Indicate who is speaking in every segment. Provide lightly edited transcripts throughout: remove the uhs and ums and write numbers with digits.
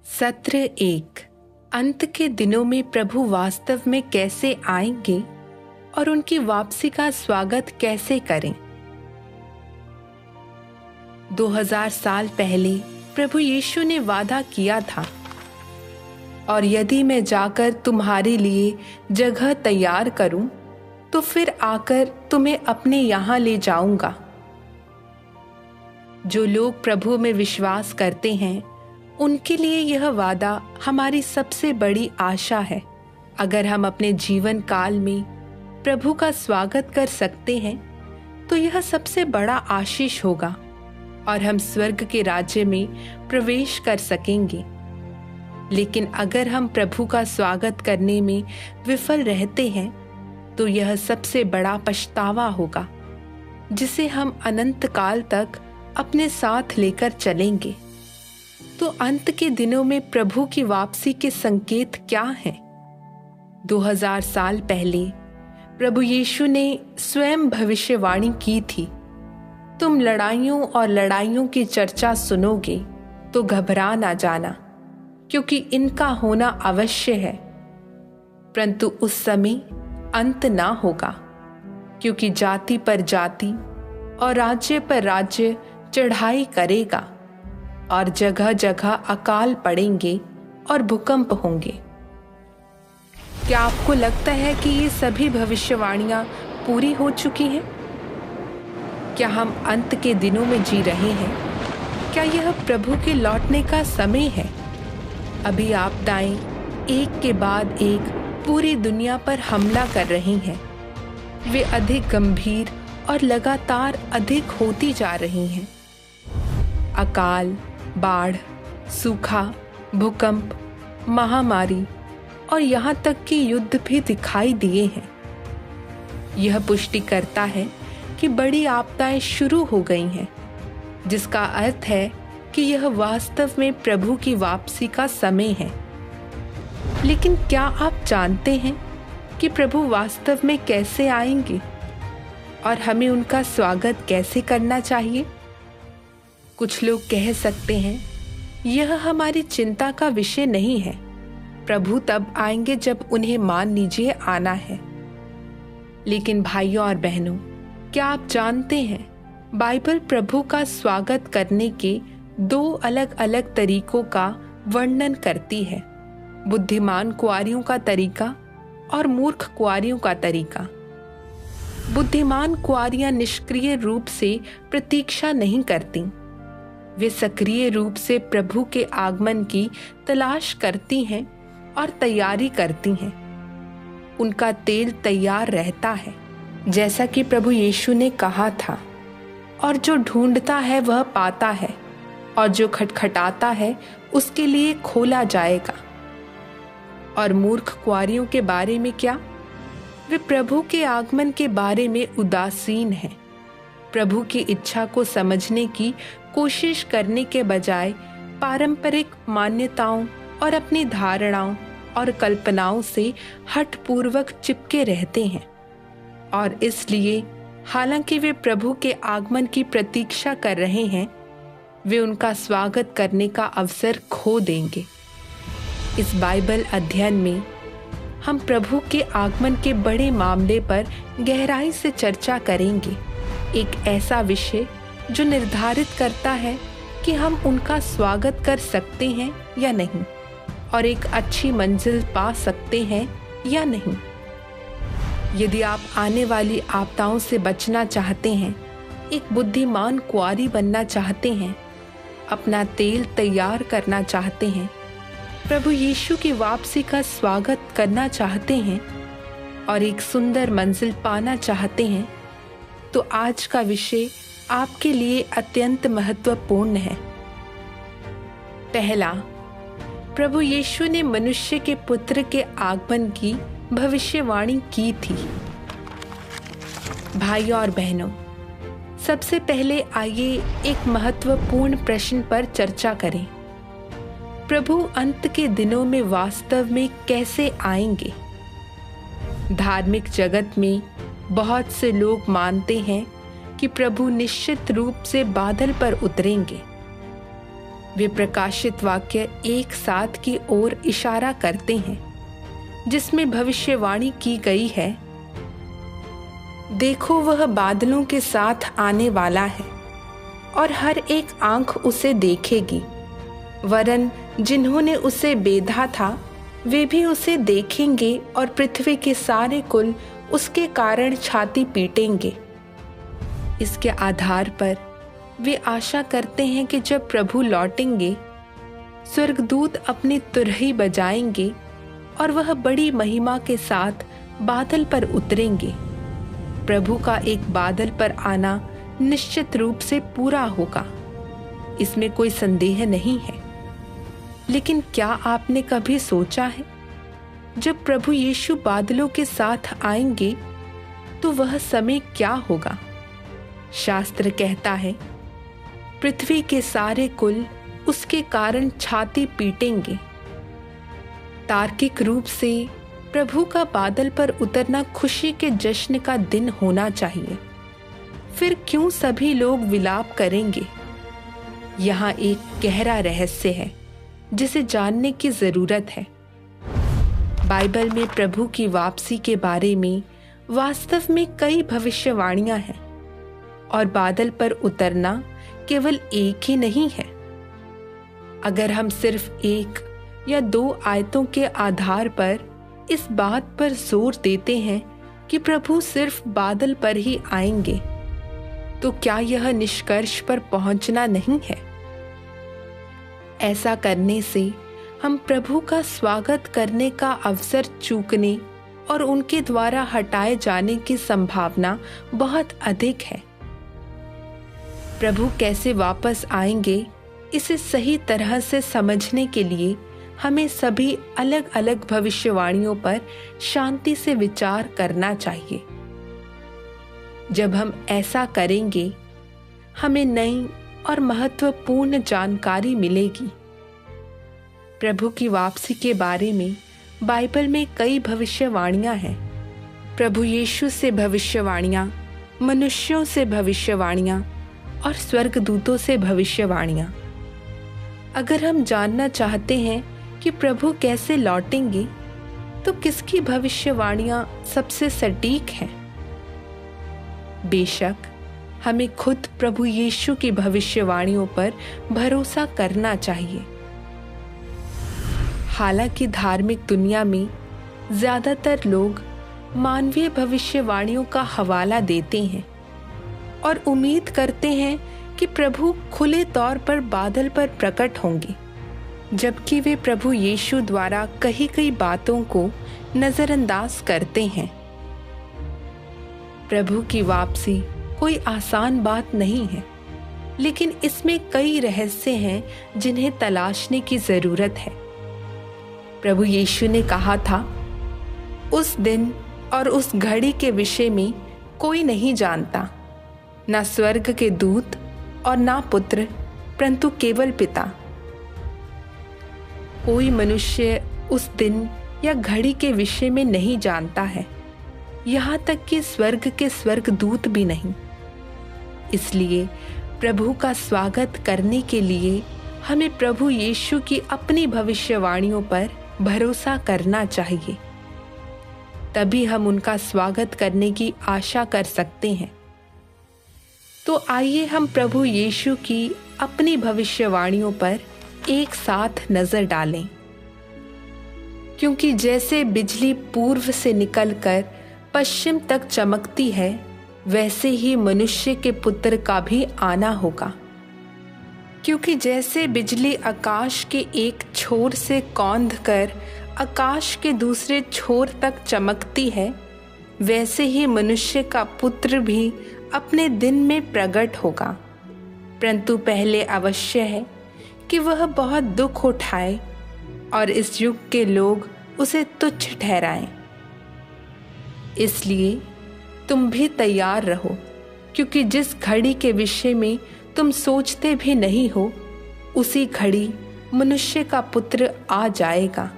Speaker 1: सत्र 1। अंत के दिनों में प्रभु वास्तव में कैसे आएंगे और उनकी वापसी का स्वागत कैसे करें। 2000 साल पहले प्रभु यीशु ने वादा किया था, और यदि मैं जाकर तुम्हारे लिए जगह तैयार करूं, तो फिर आकर तुम्हें अपने यहाँ ले जाऊंगा। जो लोग प्रभु में विश्वास करते हैं, उनके लिए यह वादा हमारी सबसे बड़ी आशा है। अगर हम अपने जीवन काल में प्रभु का स्वागत कर सकते हैं, तो यह सबसे बड़ा आशीष होगा और हम स्वर्ग के राज्य में प्रवेश कर सकेंगे। लेकिन अगर हम प्रभु का स्वागत करने में विफल रहते हैं, तो यह सबसे बड़ा पछतावा होगा, जिसे हम अनंत काल तक अपने साथ लेकर चलेंगे। तो अंत के दिनों में प्रभु की वापसी के संकेत क्या हैं? 2000 साल पहले प्रभु यीशु ने स्वयं भविष्यवाणी की थी, तुम लड़ाइयों और लड़ाइयों की चर्चा सुनोगे तो घबरा ना जाना, क्योंकि इनका होना अवश्य है, परंतु उस समय अंत ना होगा। क्योंकि जाति पर जाति और राज्य पर राज्य चढ़ाई करेगा, और जगह जगह अकाल पड़ेंगे और भूकंप होंगे। क्या आपको लगता है कि ये सभी भविष्यवाणियां पूरी हो चुकी हैं? क्या हम अंत के दिनों में जी रहे हैं? क्या यह प्रभु के लौटने का समय है? अभी आपदाएं एक के बाद एक पूरी दुनिया पर हमला कर रही हैं। वे अधिक गंभीर और लगातार अधिक होती जा रही हैं। अकाल, बाढ़, सूखा, भूकंप, महामारी और यहाँ तक कि युद्ध भी दिखाई दिए हैं। यह पुष्टि करता है कि बड़ी आपदाएं शुरू हो गई हैं, जिसका अर्थ है कि यह वास्तव में प्रभु की वापसी का समय है। लेकिन क्या आप जानते हैं कि प्रभु वास्तव में कैसे आएंगे और हमें उनका स्वागत कैसे करना चाहिए? कुछ लोग कह सकते हैं, यह हमारी चिंता का विषय नहीं है। प्रभु तब आएंगे जब उन्हें मान लीजिए आना है। लेकिन भाइयों और बहनों, क्या आप जानते हैं, बाइबल प्रभु का स्वागत करने के 2 अलग अलग तरीकों का वर्णन करती है। बुद्धिमान कुंवारियों का तरीका और मूर्ख कुंवारियों का तरीका। बुद्धिमान कुंवारियां निष्क्रिय रूप से प्रतीक्षा नहीं करती, वे सक्रिय रूप से प्रभु के आगमन की तलाश करती हैं और तैयारी करती हैं। उनका तेल तैयार रहता है, जैसा कि प्रभु यीशु ने कहा था, और जो ढूंढता है वह पाता है, और जो खटखटाता है उसके लिए खोला जाएगा। और मूर्ख कुंवारियों के बारे में क्या? वे प्रभु के आगमन के बारे में उदासीन हैं। प्रभु की इच्छा को समझने की कोशिश करने के बजाय पारंपरिक मान्यताओं और अपनी धारणाओं और कल्पनाओं से हठपूर्वक चिपके रहते हैं। और इसलिए हालांकि वे प्रभु के आगमन की प्रतीक्षा कर रहे हैं, वे उनका स्वागत करने का अवसर खो देंगे। इस बाइबल अध्ययन में हम प्रभु के आगमन के बड़े मामले पर गहराई से चर्चा करेंगे। एक ऐसा विषय जो निर्धारित करता है कि हम उनका स्वागत कर सकते हैं या नहीं, और एक अच्छी मंजिल पा सकते हैं या नहीं। यदि आप आने वाली आपदाओं से बचना चाहते हैं, एक बुद्धिमान कुंवारी बनना चाहते हैं, अपना तेल तैयार करना चाहते हैं, प्रभु यीशु की वापसी का स्वागत करना चाहते हैं और एक सुंदर मंजिल पाना चाहते हैं, तो आज का विषय आपके लिए अत्यंत महत्वपूर्ण है। पहला, प्रभु यीशु ने मनुष्य के पुत्र के आगमन की भविष्यवाणी की थी। भाइयों और बहनों, सबसे पहले आइए एक महत्वपूर्ण प्रश्न पर चर्चा करें। प्रभु अंत के दिनों में वास्तव में कैसे आएंगे? धार्मिक जगत में बहुत से लोग मानते हैं कि प्रभु निश्चित रूप से बादल पर उतरेंगे। वे प्रकाशित वाक्य एक साथ की ओर इशारा करते हैं, जिसमें भविष्यवाणी की गई है, देखो वह बादलों के साथ आने वाला है और हर एक आंख उसे देखेगी, वरन जिन्होंने उसे बेधा था वे भी उसे देखेंगे और पृथ्वी के सारे कुल उसके कारण छाती पीटेंगे। इसके आधार पर वे आशा करते हैं कि जब प्रभु लौटेंगे, स्वर्गदूत अपनी तुरही बजाएंगे और वह बड़ी महिमा के साथ बादल पर उतरेंगे। प्रभु का एक बादल पर आना निश्चित रूप से पूरा होगा, इसमें कोई संदेह नहीं है। लेकिन क्या आपने कभी सोचा है, जब प्रभु यीशु बादलों के साथ आएंगे तो वह समय क्या होगा? शास्त्र कहता है, पृथ्वी के सारे कुल उसके कारण छाती पीटेंगे। तार्किक रूप से प्रभु का बादल पर उतरना खुशी के जश्न का दिन होना चाहिए। फिर क्यों सभी लोग विलाप करेंगे? यहाँ एक गहरा रहस्य है जिसे जानने की जरूरत है। बाइबल में प्रभु की वापसी के बारे में वास्तव में कई भविष्यवाणियां हैं और बादल पर उतरना केवल एक ही नहीं है। अगर हम सिर्फ एक या दो आयतों के आधार पर इस बात पर जोर देते हैं कि प्रभु सिर्फ बादल पर ही आएंगे, तो क्या यह निष्कर्ष पर पहुंचना नहीं है? ऐसा करने से हम प्रभु का स्वागत करने का अवसर चूकने और उनके द्वारा हटाए जाने की संभावना बहुत अधिक है। प्रभु कैसे वापस आएंगे, इसे सही तरह से समझने के लिए हमें सभी अलग अलग भविष्यवाणियों पर शांति से विचार करना चाहिए। जब हम ऐसा करेंगे, हमें नई और महत्वपूर्ण जानकारी मिलेगी। प्रभु की वापसी के बारे में बाइबल में कई भविष्यवाणियां हैं। प्रभु यीशु से भविष्यवाणियां, मनुष्यों से भविष्यवाणियां और स्वर्गदूतों से भविष्यवाणियां। अगर हम जानना चाहते हैं कि प्रभु कैसे लौटेंगे, तो किसकी भविष्यवाणियां सबसे सटीक हैं? बेशक हमें खुद प्रभु यीशु की भविष्यवाणियों पर भरोसा करना चाहिए। हालांकि धार्मिक दुनिया में ज्यादातर लोग मानवीय भविष्यवाणियों का हवाला देते हैं और उम्मीद करते हैं कि प्रभु खुले तौर पर बादल पर प्रकट होंगे, जबकि वे प्रभु यीशु द्वारा कही गई बातों को नजरअंदाज करते हैं। प्रभु की वापसी कोई आसान बात नहीं है, लेकिन इसमें कई रहस्य हैं जिन्हें तलाशने की जरूरत है। प्रभु यीशु ने कहा था, उस दिन और उस घड़ी के विषय में कोई नहीं जानता, ना स्वर्ग के दूत और ना पुत्र, परंतु केवल पिता। कोई मनुष्य उस दिन या घड़ी के विषय में नहीं जानता है, यहाँ तक कि स्वर्ग के स्वर्गदूत भी नहीं। इसलिए प्रभु का स्वागत करने के लिए हमें प्रभु यीशु की अपनी भविष्यवाणियों पर भरोसा करना चाहिए। तभी हम उनका स्वागत करने की आशा कर सकते हैं। तो आइए हम प्रभु यीशु की अपनी भविष्यवाणियों पर एक साथ नजर डालें। क्योंकि जैसे बिजली पूर्व से निकलकर पश्चिम तक चमकती है, वैसे ही मनुष्य के पुत्र का भी आना होगा। क्योंकि जैसे बिजली आकाश के एक छोर से कौंध कर आकाश के दूसरे छोर तक चमकती है, वैसे ही मनुष्य का पुत्र भी अपने दिन में प्रकट होगा। परंतु पहले अवश्य है कि वह बहुत दुख उठाए और इस युग के लोग उसे तुच्छ ठहराएं। इसलिए तुम भी तैयार रहो, क्योंकि जिस घड़ी के विषय में तुम सोचते भी नहीं हो, उसी घड़ी मनुष्य का पुत्र आ जाएगा।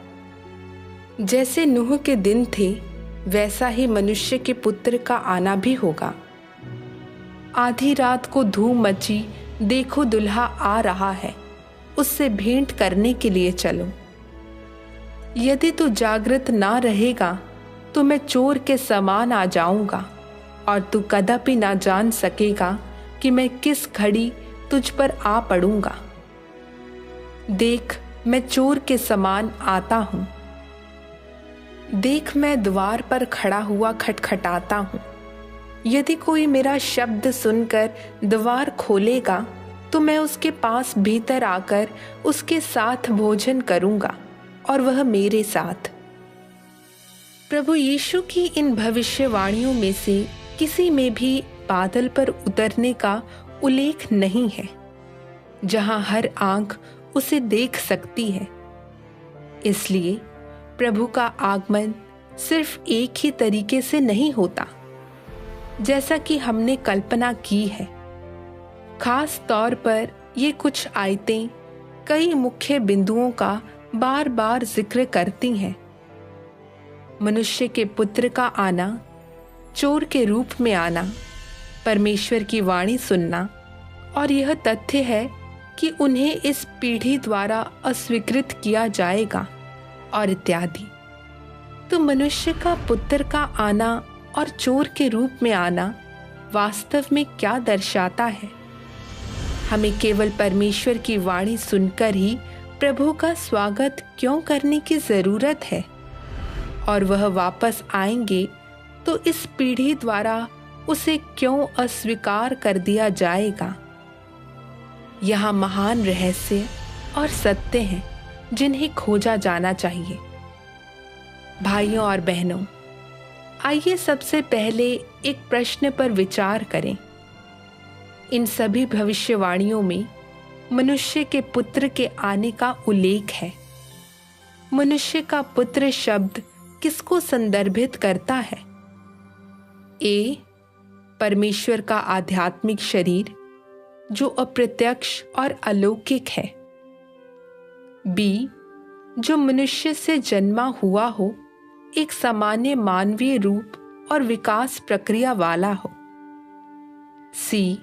Speaker 1: जैसे नूह के दिन थे, वैसा ही मनुष्य के पुत्र का आना भी होगा। आधी रात को धूम मची, देखो दुल्हा आ रहा है, उससे भेंट करने के लिए चलूं। यदि तू जागृत ना रहेगा तो मैं चोर के समान आ जाऊंगा और तू कदापि ना जान सकेगा कि मैं किस घड़ी तुझ पर आ पड़ूंगा। देख, मैं चोर के समान आता हूं। देख, मैं द्वार पर खड़ा हुआ खटखटाता हूं। यदि कोई मेरा शब्द सुनकर द्वार खोलेगा तो मैं उसके पास भीतर आकर उसके साथ भोजन करूंगा और वह मेरे साथ। प्रभु यीशु की इन भविष्यवाणियों में से किसी में भी बादल पर उतरने का उल्लेख नहीं है जहां हर आंख उसे देख सकती है। इसलिए प्रभु का आगमन सिर्फ एक ही तरीके से नहीं होता जैसा कि हमने कल्पना की है। खास तौर पर ये कुछ आयतें कई मुख्य बिंदुओं का बार बार जिक्र करती हैं। मनुष्य के पुत्र का आना, चोर के रूप में आना, परमेश्वर की वाणी सुनना और यह तथ्य है कि उन्हें इस पीढ़ी द्वारा अस्वीकृत किया जाएगा और इत्यादि। तो मनुष्य का पुत्र का आना और चोर के रूप में आना वास्तव में क्या दर्शाता है? हमें केवल परमेश्वर की वाणी सुनकर ही प्रभु का स्वागत क्यों करने की जरूरत है? और वह वापस आएंगे तो इस पीढ़ी द्वारा उसे क्यों अस्वीकार कर दिया जाएगा? यहाँ महान रहस्य और सत्य हैं जिन्हें खोजा जाना चाहिए। भाइयों और बहनों, आइए सबसे पहले एक प्रश्न पर विचार करें। इन सभी भविष्यवाणियों में मनुष्य के पुत्र के आने का उल्लेख है। मनुष्य का पुत्र शब्द किसको संदर्भित करता है? ए, परमेश्वर का आध्यात्मिक शरीर जो अप्रत्यक्ष और अलौकिक है। बी, जो मनुष्य से जन्मा हुआ हो, एक सामान्य मानवीय रूप और विकास प्रक्रिया वाला हो। सी,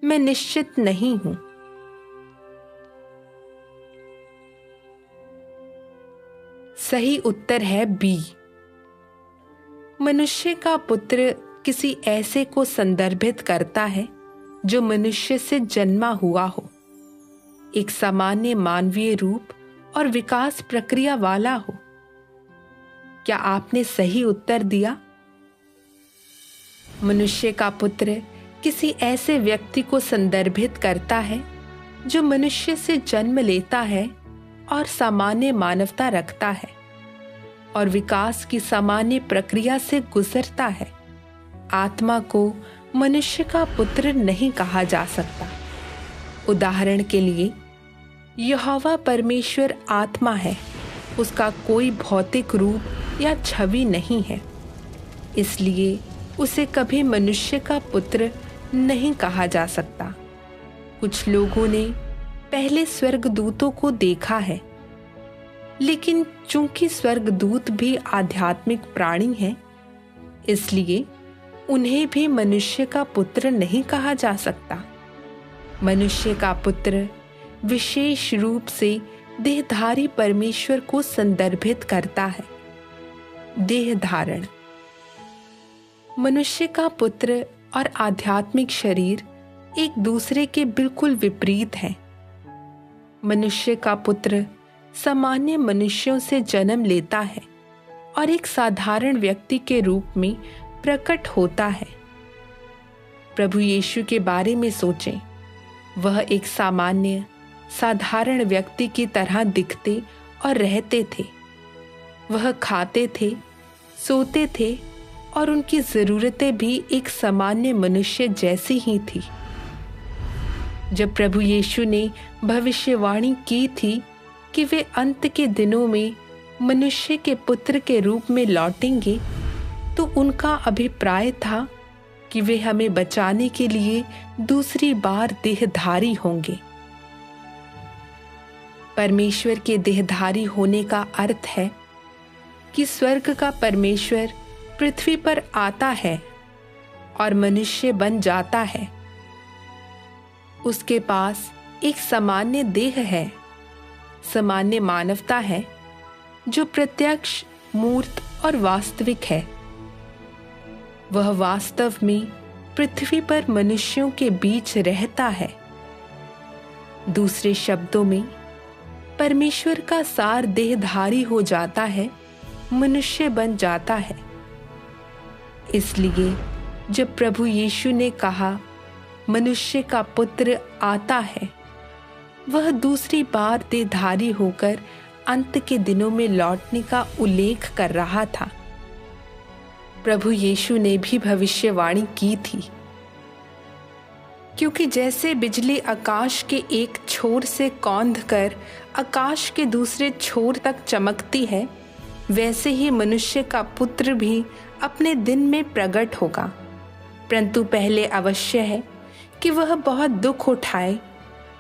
Speaker 1: मैं निश्चित नहीं हूं। सही उत्तर है बी। मनुष्य का पुत्र किसी ऐसे को संदर्भित करता है जो मनुष्य से जन्मा हुआ हो, एक सामान्य मानवीय रूप और विकास प्रक्रिया वाला हो। क्या आपने सही उत्तर दिया? मनुष्य का पुत्र किसी ऐसे व्यक्ति को संदर्भित करता है जो मनुष्य से जन्म लेता है और सामान्य मानवता रखता है और विकास की सामान्य प्रक्रिया से गुजरता है। आत्मा को मनुष्य का पुत्र नहीं कहा जा सकता। उदाहरण के लिए, यहोवा परमेश्वर आत्मा है, उसका कोई भौतिक रूप या छवि नहीं है, इसलिए उसे कभी मनुष्य का पुत्र नहीं कहा जा सकता। कुछ लोगों ने पहले स्वर्गदूतों को देखा है, लेकिन चूंकि स्वर्गदूत भी आध्यात्मिक प्राणी हैं, इसलिए उन्हें भी मनुष्य का पुत्र नहीं कहा जा सकता। मनुष्य का पुत्र विशेष रूप से देहधारी परमेश्वर को संदर्भित करता है। देह धारण। मनुष्य का पुत्र और आध्यात्मिक शरीर एक दूसरे के बिल्कुल विपरीत हैं। मनुष्य का पुत्र सामान्य मनुष्यों से जन्म लेता है और एक साधारण व्यक्ति के रूप में प्रकट होता है। प्रभु यीशु के बारे में सोचें। वह एक सामान्य साधारण व्यक्ति की तरह दिखते और रहते थे। वह खाते थे, सोते थे और उनकी ज़रूरतें भी एक सामान्य मनुष्य जैसी ही थी। जब प्रभु यीशु ने भविष्यवाणी की थी कि वे अंत के दिनों में मनुष्य के पुत्र के रूप में लौटेंगे, तो उनका अभिप्राय था कि वे हमें बचाने के लिए दूसरी बार देहधारी होंगे। परमेश्वर के देहधारी होने का अर्थ है कि स्वर्ग का परमेश्वर पृथ्वी पर आता है और मनुष्य बन जाता है। उसके पास एक सामान्य देह है, सामान्य मानवता है जो प्रत्यक्ष, मूर्त और वास्तविक है। वह वास्तव में पृथ्वी पर मनुष्यों के बीच रहता है। दूसरे शब्दों में, परमेश्वर का सार देहधारी हो जाता है, मनुष्य बन जाता है। इसलिए जब प्रभु यीशु ने कहा मनुष्य का पुत्र आता है, वह दूसरी बार देहधारी होकर अंत के दिनों में लौटने का उल्लेख कर रहा था। प्रभु यीशु ने भी भविष्यवाणी की थी, क्योंकि जैसे बिजली आकाश के एक छोर से कौंध कर आकाश के दूसरे छोर तक चमकती है, वैसे ही मनुष्य का पुत्र भी अपने दिन में प्रकट होगा। परंतु पहले अवश्य है कि वह बहुत दुख उठाए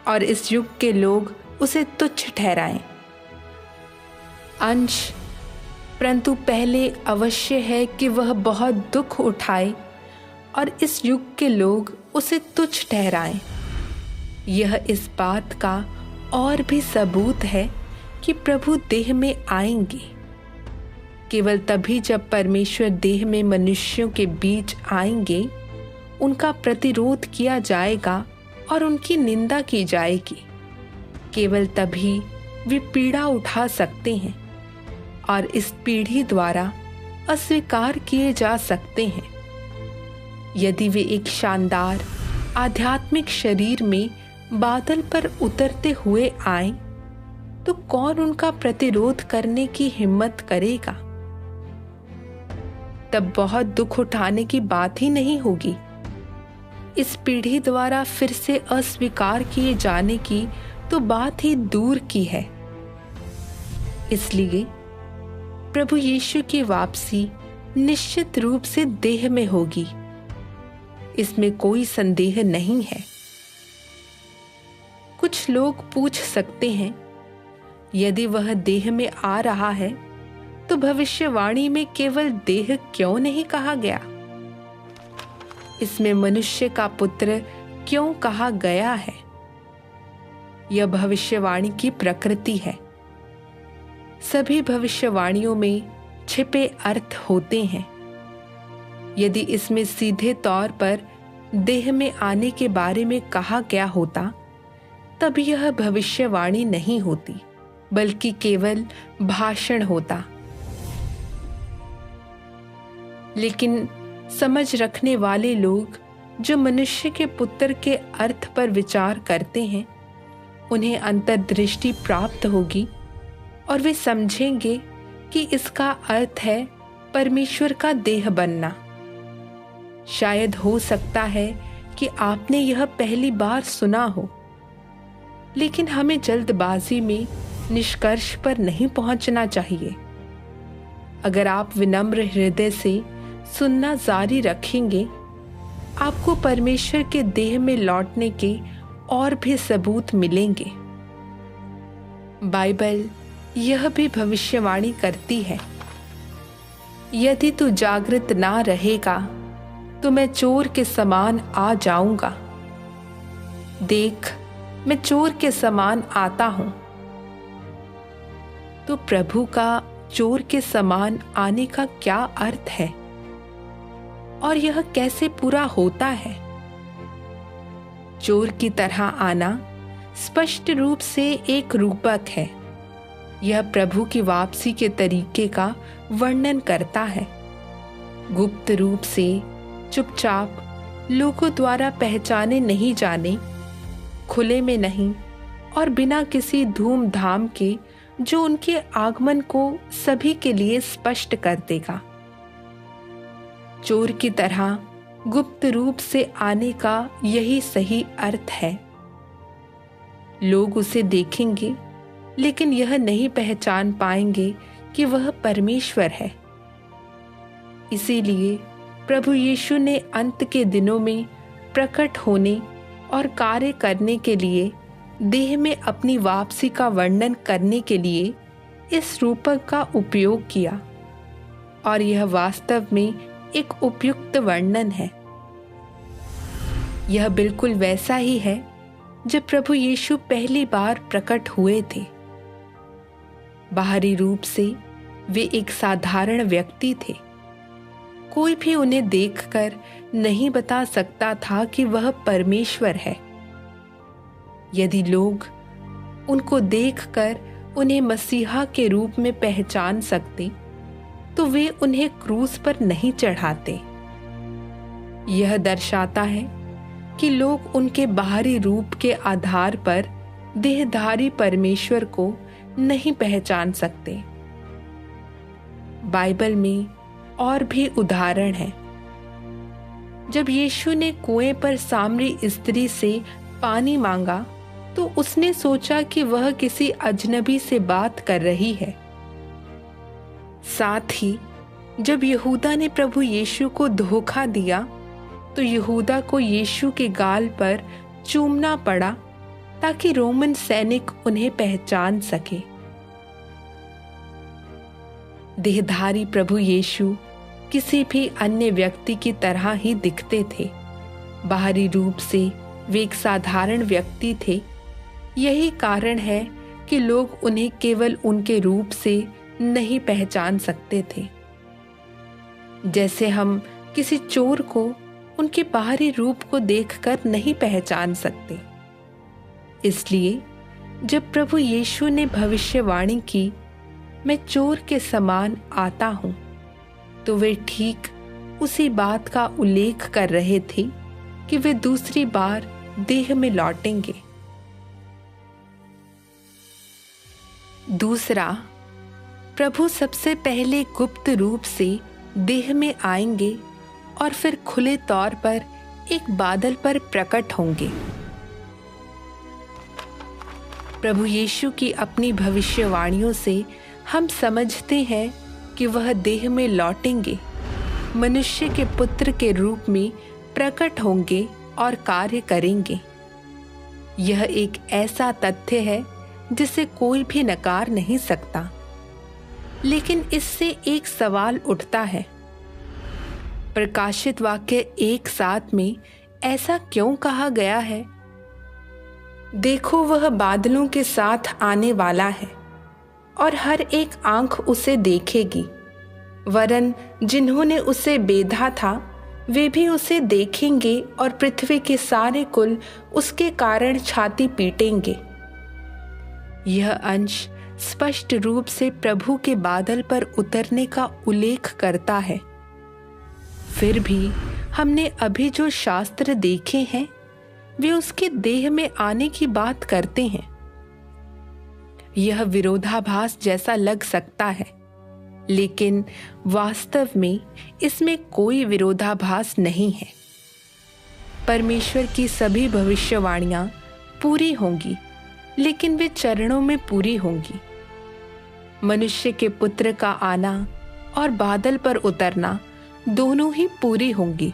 Speaker 1: और इस युग के लोग उसे तुच्छ ठहराएं। अंश, परंतु पहले अवश्य है कि वह बहुत दुख उठाए और इस युग के लोग उसे तुच्छ ठहराएं। यह इस बात का और भी सबूत है कि प्रभु देह में आएंगे। केवल तभी जब परमेश्वर देह में मनुष्यों के बीच आएंगे, उनका प्रतिरोध किया जाएगा और उनकी निंदा की जाएगी। केवल तभी वे पीड़ा उठा सकते हैं और इस पीढ़ी द्वारा अस्वीकार किए जा सकते हैं। यदि वे एक शानदार आध्यात्मिक शरीर में बादल पर उतरते हुए आए, तो कौन उनका प्रतिरोध करने की हिम्मत करेगा? तब बहुत दुख उठाने की बात ही नहीं होगी। इस पीढ़ी द्वारा फिर से अस्वीकार किए जाने की तो बात ही दूर की है। इसलिए प्रभु यीशु की वापसी निश्चित रूप से देह में होगी, इसमें कोई संदेह नहीं है। कुछ लोग पूछ सकते हैं, यदि वह देह में आ रहा है तो भविष्यवाणी में केवल देह क्यों नहीं कहा गया? इसमें मनुष्य का पुत्र क्यों कहा गया है? यह भविष्यवाणी की प्रकृति है। सभी भविष्यवाणियों में छिपे अर्थ होते हैं। यदि इसमें सीधे तौर पर देह में आने के बारे में कहा गया होता, तब यह भविष्यवाणी नहीं होती, बल्कि केवल भाषण होता। लेकिन समझ रखने वाले लोग जो मनुष्य के पुत्र के अर्थ पर विचार करते हैं, उन्हें अंतर्दृष्टि प्राप्त होगी और वे समझेंगे कि इसका अर्थ है परमेश्वर का देह बनना। शायद हो सकता है कि आपने यह पहली बार सुना हो, लेकिन हमें जल्दबाजी में निष्कर्ष पर नहीं पहुंचना चाहिए। अगर आप विनम्र हृदय से सुनना जारी रखेंगे, आपको परमेश्वर के देह में लौटने के और भी सबूत मिलेंगे। बाइबल यह भी भविष्यवाणी करती है, यदि तू जागृत ना रहेगा तो मैं चोर के समान आ जाऊंगा। देख, मैं चोर के समान आता हूं। तो प्रभु का चोर के समान आने का क्या अर्थ है और यह कैसे पूरा होता है? चोर की तरह आना स्पष्ट रूप से एक रूपक है। यह प्रभु की वापसी के तरीके का वर्णन करता है। गुप्त रूप से, चुपचाप, लोगों द्वारा पहचाने नहीं जाने, खुले में नहीं और बिना किसी धूमधाम के, जो उनके आगमन को सभी के लिए स्पष्ट कर देगा। चोर की तरह गुप्त रूप से आने का यही सही अर्थ है। लोग उसे देखेंगे, लेकिन यह नहीं पहचान पाएंगे कि वह परमेश्वर है। इसीलिए प्रभु यीशु ने अंत के दिनों में प्रकट होने और कार्य करने के लिए देह में अपनी वापसी का वर्णन करने के लिए इस रूपक का उपयोग किया, और यह वास्तव में एक उपयुक्त वर्णन है। यह बिल्कुल वैसा ही है जब प्रभु यीशु पहली बार प्रकट हुए थे। बाहरी रूप से वे एक साधारण व्यक्ति थे। कोई भी उन्हें देखकर नहीं बता सकता था कि वह परमेश्वर है। यदि लोग उनको देखकर उन्हें मसीहा के रूप में पहचान सकते तो वे उन्हें क्रूस पर नहीं चढ़ाते। यह दर्शाता है कि लोग उनके बाहरी रूप के आधार पर देहधारी परमेश्वर को नहीं पहचान सकते। बाइबल में और भी उदाहरण हैं। जब यीशु ने कुएं पर सामरी स्त्री से पानी मांगा तो उसने सोचा कि वह किसी अजनबी से बात कर रही है। साथ ही जब यहूदा ने प्रभु यीशु को धोखा दिया तो यहूदा को यीशु के गाल पर चूमना पड़ा ताकि रोमन सैनिक उन्हें पहचान सके। देहधारी प्रभु यीशु किसी भी अन्य व्यक्ति की तरह ही दिखते थे। बाहरी रूप से वे एक साधारण व्यक्ति थे। यही कारण है कि लोग उन्हें केवल उनके रूप से नहीं पहचान सकते थे। जैसे हम किसी चोर को उनके बाहरी रूप को देखकर नहीं पहचान सकते। इसलिए जब प्रभु यीशु ने भविष्यवाणी की, मैं चोर के समान आता हूं, तो वे ठीक उसी बात का उल्लेख कर रहे थे कि वे दूसरी बार देह में लौटेंगे। दूसरा, प्रभु सबसे पहले गुप्त रूप से देह में आएंगे और फिर खुले तौर पर एक बादल पर प्रकट होंगे। प्रभु यीशु की अपनी भविष्यवाणियों से हम समझते हैं कि वह देह में लौटेंगे, मनुष्य के पुत्र के रूप में प्रकट होंगे और कार्य करेंगे। यह एक ऐसा तथ्य है जिसे कोई भी नकार नहीं सकता। लेकिन इससे एक सवाल उठता है, प्रकाशित वाक्य 1:7 में ऐसा क्यों कहा गया है? देखो, वह बादलों के साथ आने वाला है और हर एक आंख उसे देखेगी, वरन जिन्होंने उसे बेधा था वे भी उसे देखेंगे और पृथ्वी के सारे कुल उसके कारण छाती पीटेंगे। यह अंश स्पष्ट रूप से प्रभु के बादल पर उतरने का उल्लेख करता है। फिर भी हमने अभी जो शास्त्र देखे हैं वे उसके देह में आने की बात करते हैं। यह विरोधाभास जैसा लग सकता है, लेकिन वास्तव में इसमें कोई विरोधाभास नहीं है। परमेश्वर की सभी भविष्यवाणियां पूरी होंगी, लेकिन वे चरणों में पूरी होंगी। मनुष्य के पुत्र का आना और बादल पर उतरना दोनों ही पूरी होंगी,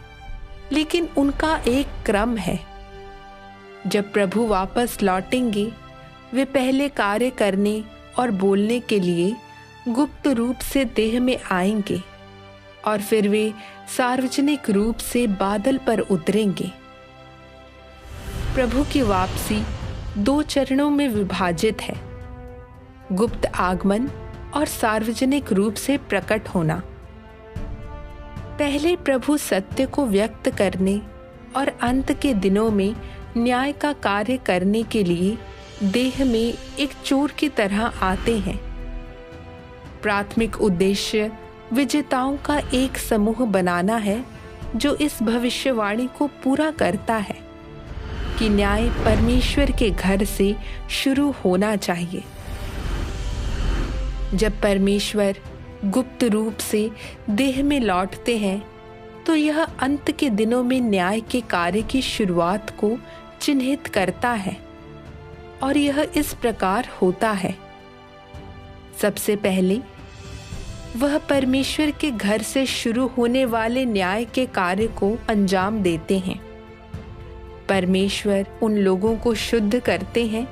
Speaker 1: लेकिन उनका एक क्रम है। जब प्रभु वापस लौटेंगे, वे पहले कार्य करने और बोलने के लिए गुप्त रूप से देह में आएंगे और फिर वे सार्वजनिक रूप से बादल पर उतरेंगे। प्रभु की वापसी 2 चरणों में विभाजित है, गुप्त आगमन और सार्वजनिक रूप से प्रकट होना। पहले प्रभु सत्य को व्यक्त करने और अंत के दिनों में न्याय का कार्य करने के लिए देह में एक चोर की तरह आते हैं। प्राथमिक उद्देश्य विजेताओं का एक समूह बनाना है जो इस भविष्यवाणी को पूरा करता है कि न्याय परमेश्वर के घर से शुरू होना चाहिए। जब परमेश्वर गुप्त रूप से देह में लौटते हैं तो यह अंत के दिनों में न्याय के कार्य की शुरुआत को चिन्हित करता है, और यह इस प्रकार होता है। सबसे पहले वह परमेश्वर के घर से शुरू होने वाले न्याय के कार्य को अंजाम देते हैं। परमेश्वर उन लोगों को शुद्ध करते हैं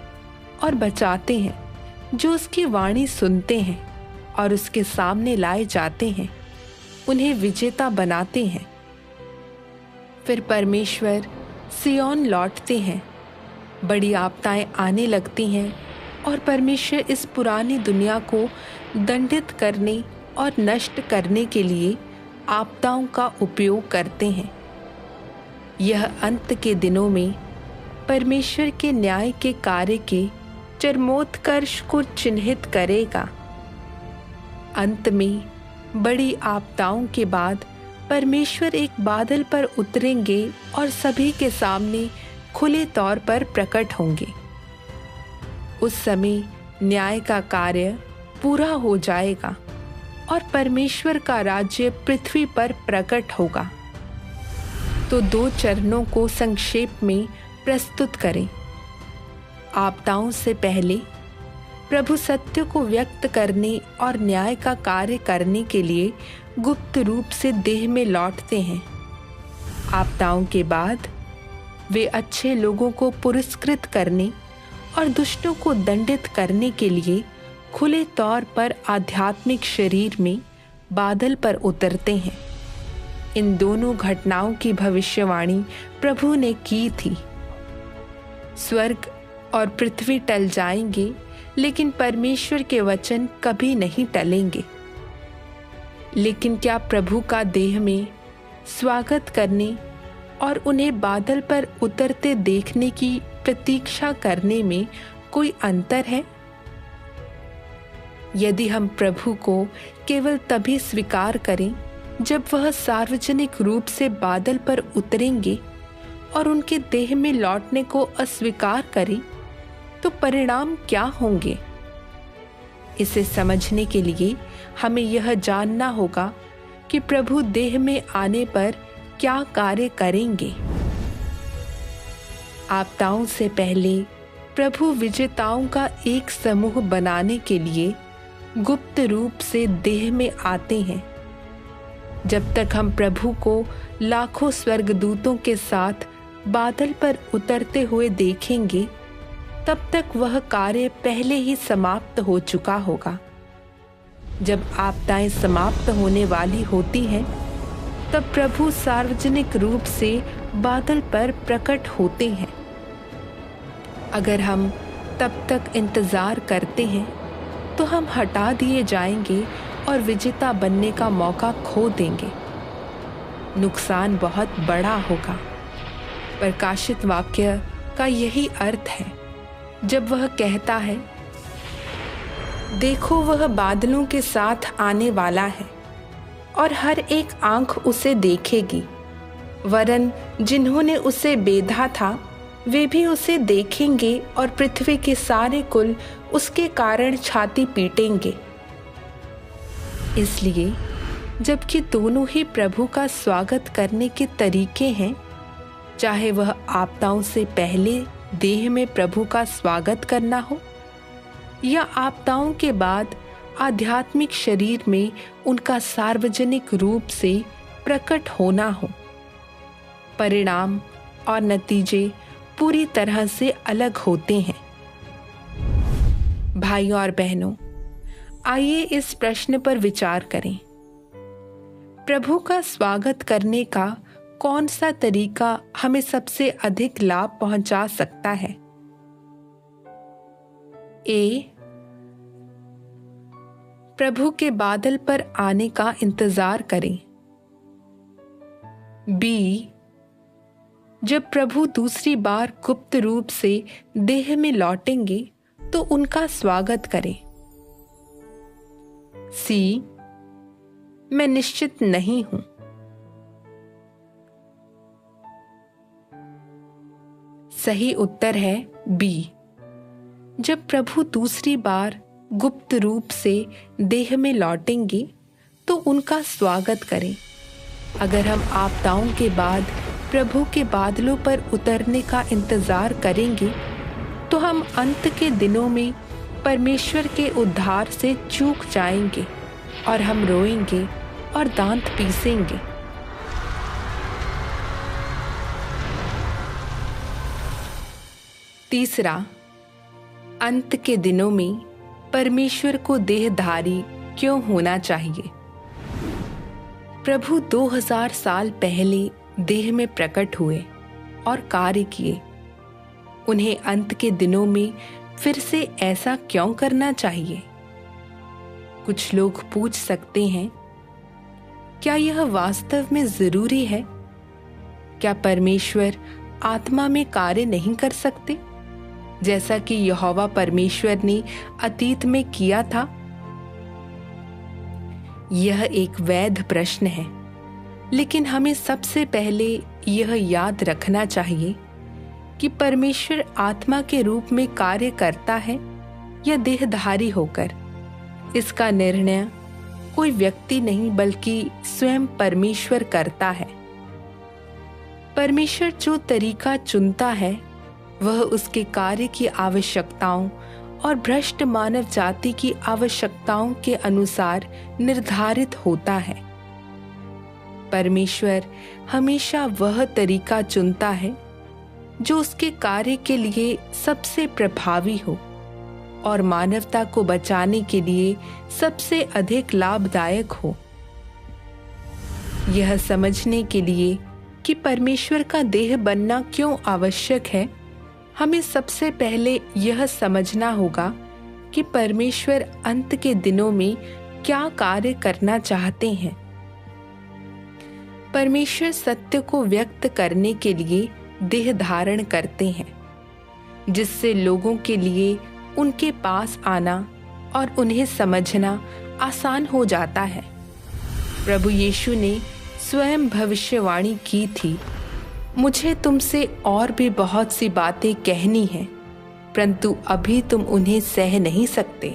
Speaker 1: और बचाते हैं जो उसकी वाणी सुनते हैं और उसके सामने लाए जाते हैं, उन्हें विजेता बनाते हैं। फिर परमेश्वर सिय्योन लौटते हैं बड़ी आपदाएं आने लगती हैं और परमेश्वर इस पुरानी दुनिया को दंडित करने और नष्ट करने के लिए आपदाओं का उपयोग करते हैं। यह अंत के दिनों में परमेश्वर के न्याय के कार्य के चरमोत्कर्ष को चिन्हित करेगा। अंत में बड़ी आपदाओं के बाद परमेश्वर एक बादल पर उतरेंगे और सभी के सामने खुले तौर पर प्रकट होंगे। उस समय न्याय का कार्य पूरा हो जाएगा और परमेश्वर का राज्य पृथ्वी पर प्रकट होगा। तो 2 चरणों को संक्षेप में प्रस्तुत करें। आपदाओं से पहले प्रभु सत्य को व्यक्त करने और न्याय का कार्य करने के लिए गुप्त रूप से देह में लौटते हैं। आपदाओं के बाद वे अच्छे लोगों को पुरस्कृत करने और दुष्टों को दंडित करने के लिए खुले तौर पर आध्यात्मिक शरीर में बादल पर उतरते हैं। इन दोनों घटनाओं की भविष्यवाणी प्रभु ने की थी। स्वर्ग और पृथ्वी टल जाएंगे, लेकिन परमेश्वर के वचन कभी नहीं टलेंगे। लेकिन क्या प्रभु का देह में स्वागत करने और उन्हें बादल पर उतरते देखने की प्रतीक्षा करने में कोई अंतर है? यदि हम प्रभु को केवल तभी स्वीकार करें जब वह सार्वजनिक रूप से बादल पर उतरेंगे और उनके देह में लौटने को अस्वीकार करें, तो परिणाम क्या होंगे? इसे समझने के लिए हमें यह जानना होगा कि प्रभु देह में आने पर क्या कार्य करेंगे। आपदाओं से पहले प्रभु विजेताओं का एक समूह बनाने के लिए गुप्त रूप से देह में आते हैं। जब तक हम प्रभु को लाखों स्वर्गदूतों के साथ बादल पर उतरते हुए देखेंगे, तब तक वह कार्य पहले ही समाप्त हो चुका होगा। जब आपदाएं समाप्त होने वाली होती हैं, तब प्रभु सार्वजनिक रूप से बादल पर प्रकट होते हैं। अगर हम तब तक इंतजार करते हैं, तो हम हटा दिए जाएंगे और विजेता बनने का मौका खो देंगे। नुकसान बहुत बड़ा होगा। प्रकाशित वाक्य का यही अर्थ है, जब वह कहता है, देखो वह बादलों के साथ आने वाला है और हर एक आंख उसे देखेगी, वरन जिन्होंने उसे बेधा था वे भी उसे देखेंगे और पृथ्वी के सारे कुल उसके कारण छाती पीटेंगे। इसलिए जबकि दोनों ही प्रभु का स्वागत करने के तरीके हैं, चाहे वह आपदाओं से पहले देह में प्रभु का स्वागत करना हो या आपदाओं के बाद आध्यात्मिक शरीर में उनका सार्वजनिक रूप से प्रकट होना हो, परिणाम और नतीजे पूरी तरह से अलग होते हैं। भाइयों और बहनों, आइए इस प्रश्न पर विचार करें। प्रभु का स्वागत करने का कौन सा तरीका हमें सबसे अधिक लाभ पहुंचा सकता है? ए, प्रभु के बादल पर आने का इंतजार करें। बी, जब प्रभु दूसरी बार गुप्त रूप से देह में लौटेंगे तो उनका स्वागत करें। सी, मैं निश्चित नहीं हूं। सही उत्तर है बी, जब प्रभु दूसरी बार गुप्त रूप से देह में लौटेंगे तो उनका स्वागत करें। अगर हम आपदाओं के बाद प्रभु के बादलों पर उतरने का इंतजार करेंगे, तो हम अंत के दिनों में परमेश्वर के उद्धार से चूक जाएंगे और हम रोएंगे और दांत पीसेंगे। तीसरा, अंत के दिनों में परमेश्वर को देहधारी क्यों होना चाहिए? प्रभु 2000 साल पहले देह में प्रकट हुए और कार्य किए। उन्हें अंत के दिनों में फिर से ऐसा क्यों करना चाहिए? कुछ लोग पूछ सकते हैं, क्या यह वास्तव में जरूरी है? क्या परमेश्वर आत्मा में कार्य नहीं कर सकते, जैसा कि यहोवा परमेश्वर ने अतीत में किया था? यह एक वैध प्रश्न है, लेकिन हमें सबसे पहले यह याद रखना चाहिए कि परमेश्वर आत्मा के रूप में कार्य करता है या देहधारी होकर। इसका निर्णय कोई व्यक्ति नहीं बल्कि स्वयं परमेश्वर करता है। परमेश्वर जो तरीका चुनता है वह उसके कार्य की आवश्यकताओं और भ्रष्ट मानव जाति की आवश्यकताओं के अनुसार निर्धारित होता है। परमेश्वर हमेशा वह तरीका चुनता है जो उसके कार्य के लिए सबसे प्रभावी हो और मानवता को बचाने के लिए सबसे अधिक लाभदायक हो। यह समझने के लिए कि परमेश्वर का देह बनना क्यों आवश्यक है, हमें सबसे पहले यह समझना होगा कि परमेश्वर अंत के दिनों में क्या कार्य करना चाहते हैं। परमेश्वर सत्य को व्यक्त करने के लिए देह धारण करते हैं, जिससे लोगों के लिए उनके पास आना और उन्हें समझना आसान हो जाता है। प्रभु यीशु ने स्वयं भविष्यवाणी की थी, मुझे तुमसे और भी बहुत सी बातें कहनी हैं, परंतु अभी तुम उन्हें सह नहीं सकते।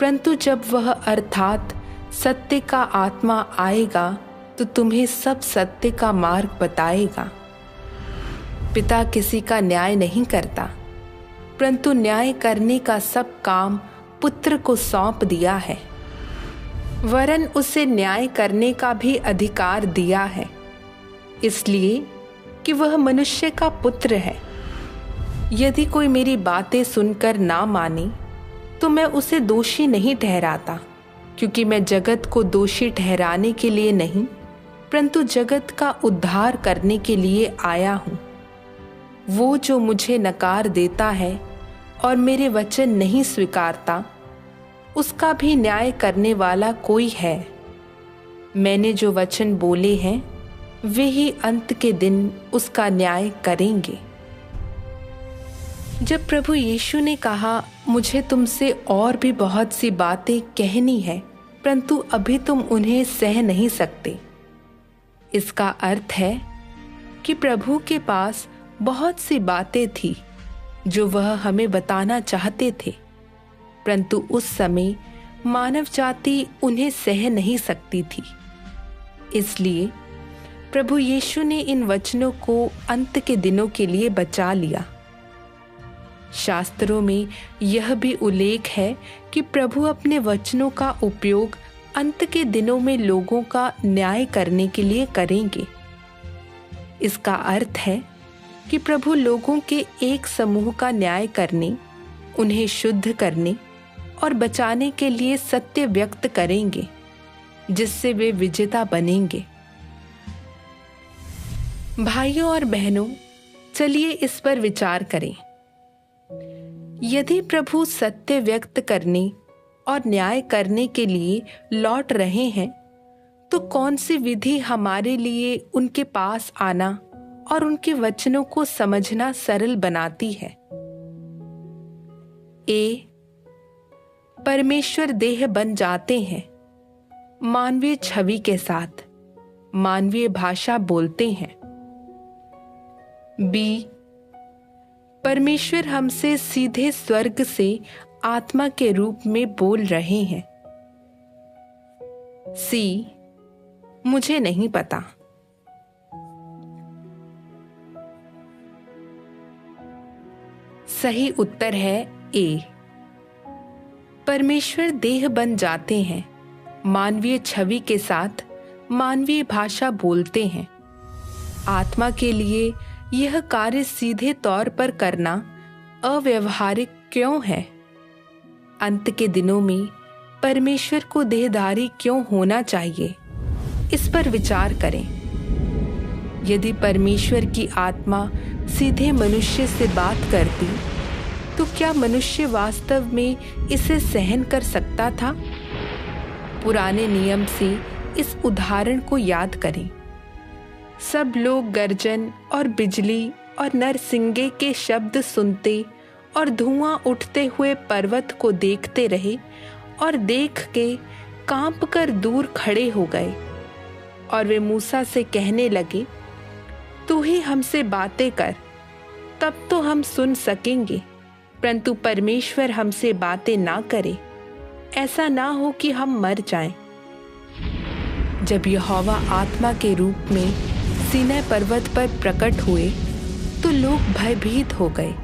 Speaker 1: परंतु जब वह अर्थात सत्य का आत्मा आएगा तो तुम्हें सब सत्य का मार्ग बताएगा। पिता किसी का न्याय नहीं करता, परंतु न्याय करने का सब काम पुत्र को सौंप दिया है, वरन उसे न्याय करने का भी अधिकार दिया है, इसलिए कि वह मनुष्य का पुत्र है। यदि कोई मेरी बातें सुनकर ना माने तो मैं उसे दोषी नहीं ठहराता, क्योंकि मैं जगत को दोषी ठहराने के लिए नहीं, परंतु जगत का उद्धार करने के लिए आया हूँ। वो जो मुझे नकार देता है और मेरे वचन नहीं स्वीकारता, उसका भी न्याय करने वाला कोई है। मैंने जो वचन बोले हैं वे ही अंत के दिन उसका न्याय करेंगे। जब प्रभु यीशु ने कहा, मुझे तुमसे और भी बहुत सी बातें कहनी है, परंतु अभी तुम उन्हें सह नहीं सकते, इसका अर्थ है कि प्रभु के पास बहुत सी बातें थी जो वह हमें बताना चाहते थे, परंतु उस समय मानव जाति उन्हें सह नहीं सकती थी। इसलिए प्रभु यीशु ने इन वचनों को अंत के दिनों के लिए बचा लिया। शास्त्रों में यह भी उल्लेख है कि प्रभु अपने वचनों का उपयोग अंत के दिनों में लोगों का न्याय करने के लिए करेंगे। इसका अर्थ है कि प्रभु लोगों के एक समूह का न्याय करने, उन्हें शुद्ध करने और बचाने के लिए सत्य व्यक्त करेंगे, जिससे वे विजेता बनेंगे। भाइयों और बहनों, चलिए इस पर विचार करें। यदि प्रभु सत्य व्यक्त करने और न्याय करने के लिए लौट रहे हैं, तो कौन सी विधि हमारे लिए उनके पास आना और उनके वचनों को समझना सरल बनाती है? ए, परमेश्वर देह बन जाते हैं, मानवीय छवि के साथ मानवीय भाषा बोलते हैं। बी, परमेश्वर हमसे सीधे स्वर्ग से आत्मा के रूप में बोल रहे हैं। सी, मुझे नहीं पता। सही उत्तर है ए, परमेश्वर देह बन जाते हैं, मानवीय छवि के साथ मानवीय भाषा बोलते हैं। आत्मा के लिए यह कार्य सीधे तौर पर करना अव्यवहारिक क्यों है? अंत के दिनों में परमेश्वर को देहधारी क्यों होना चाहिए? इस पर विचार करें। यदि परमेश्वर की आत्मा सीधे मनुष्य से बात करती तो क्या मनुष्य वास्तव में इसे सहन कर सकता था? पुराने नियम से इस उदाहरण को याद करें। सब लोग गर्जन और बिजली और नरसिंगे के शब्द सुनते और धुआं उठते हुए पर्वत को देखते रहे और देख के कांप कर दूर खड़े हो गए। और वे मूसा से कहने लगे, तू ही हमसे बातें कर, तब तो हम सुन सकेंगे, परंतु परमेश्वर हमसे बातें ना करे, ऐसा ना हो कि हम मर जाएं। जब यहोवा आत्मा के रूप में सीनै पर्वत पर प्रकट हुए तो लोग भयभीत हो गए।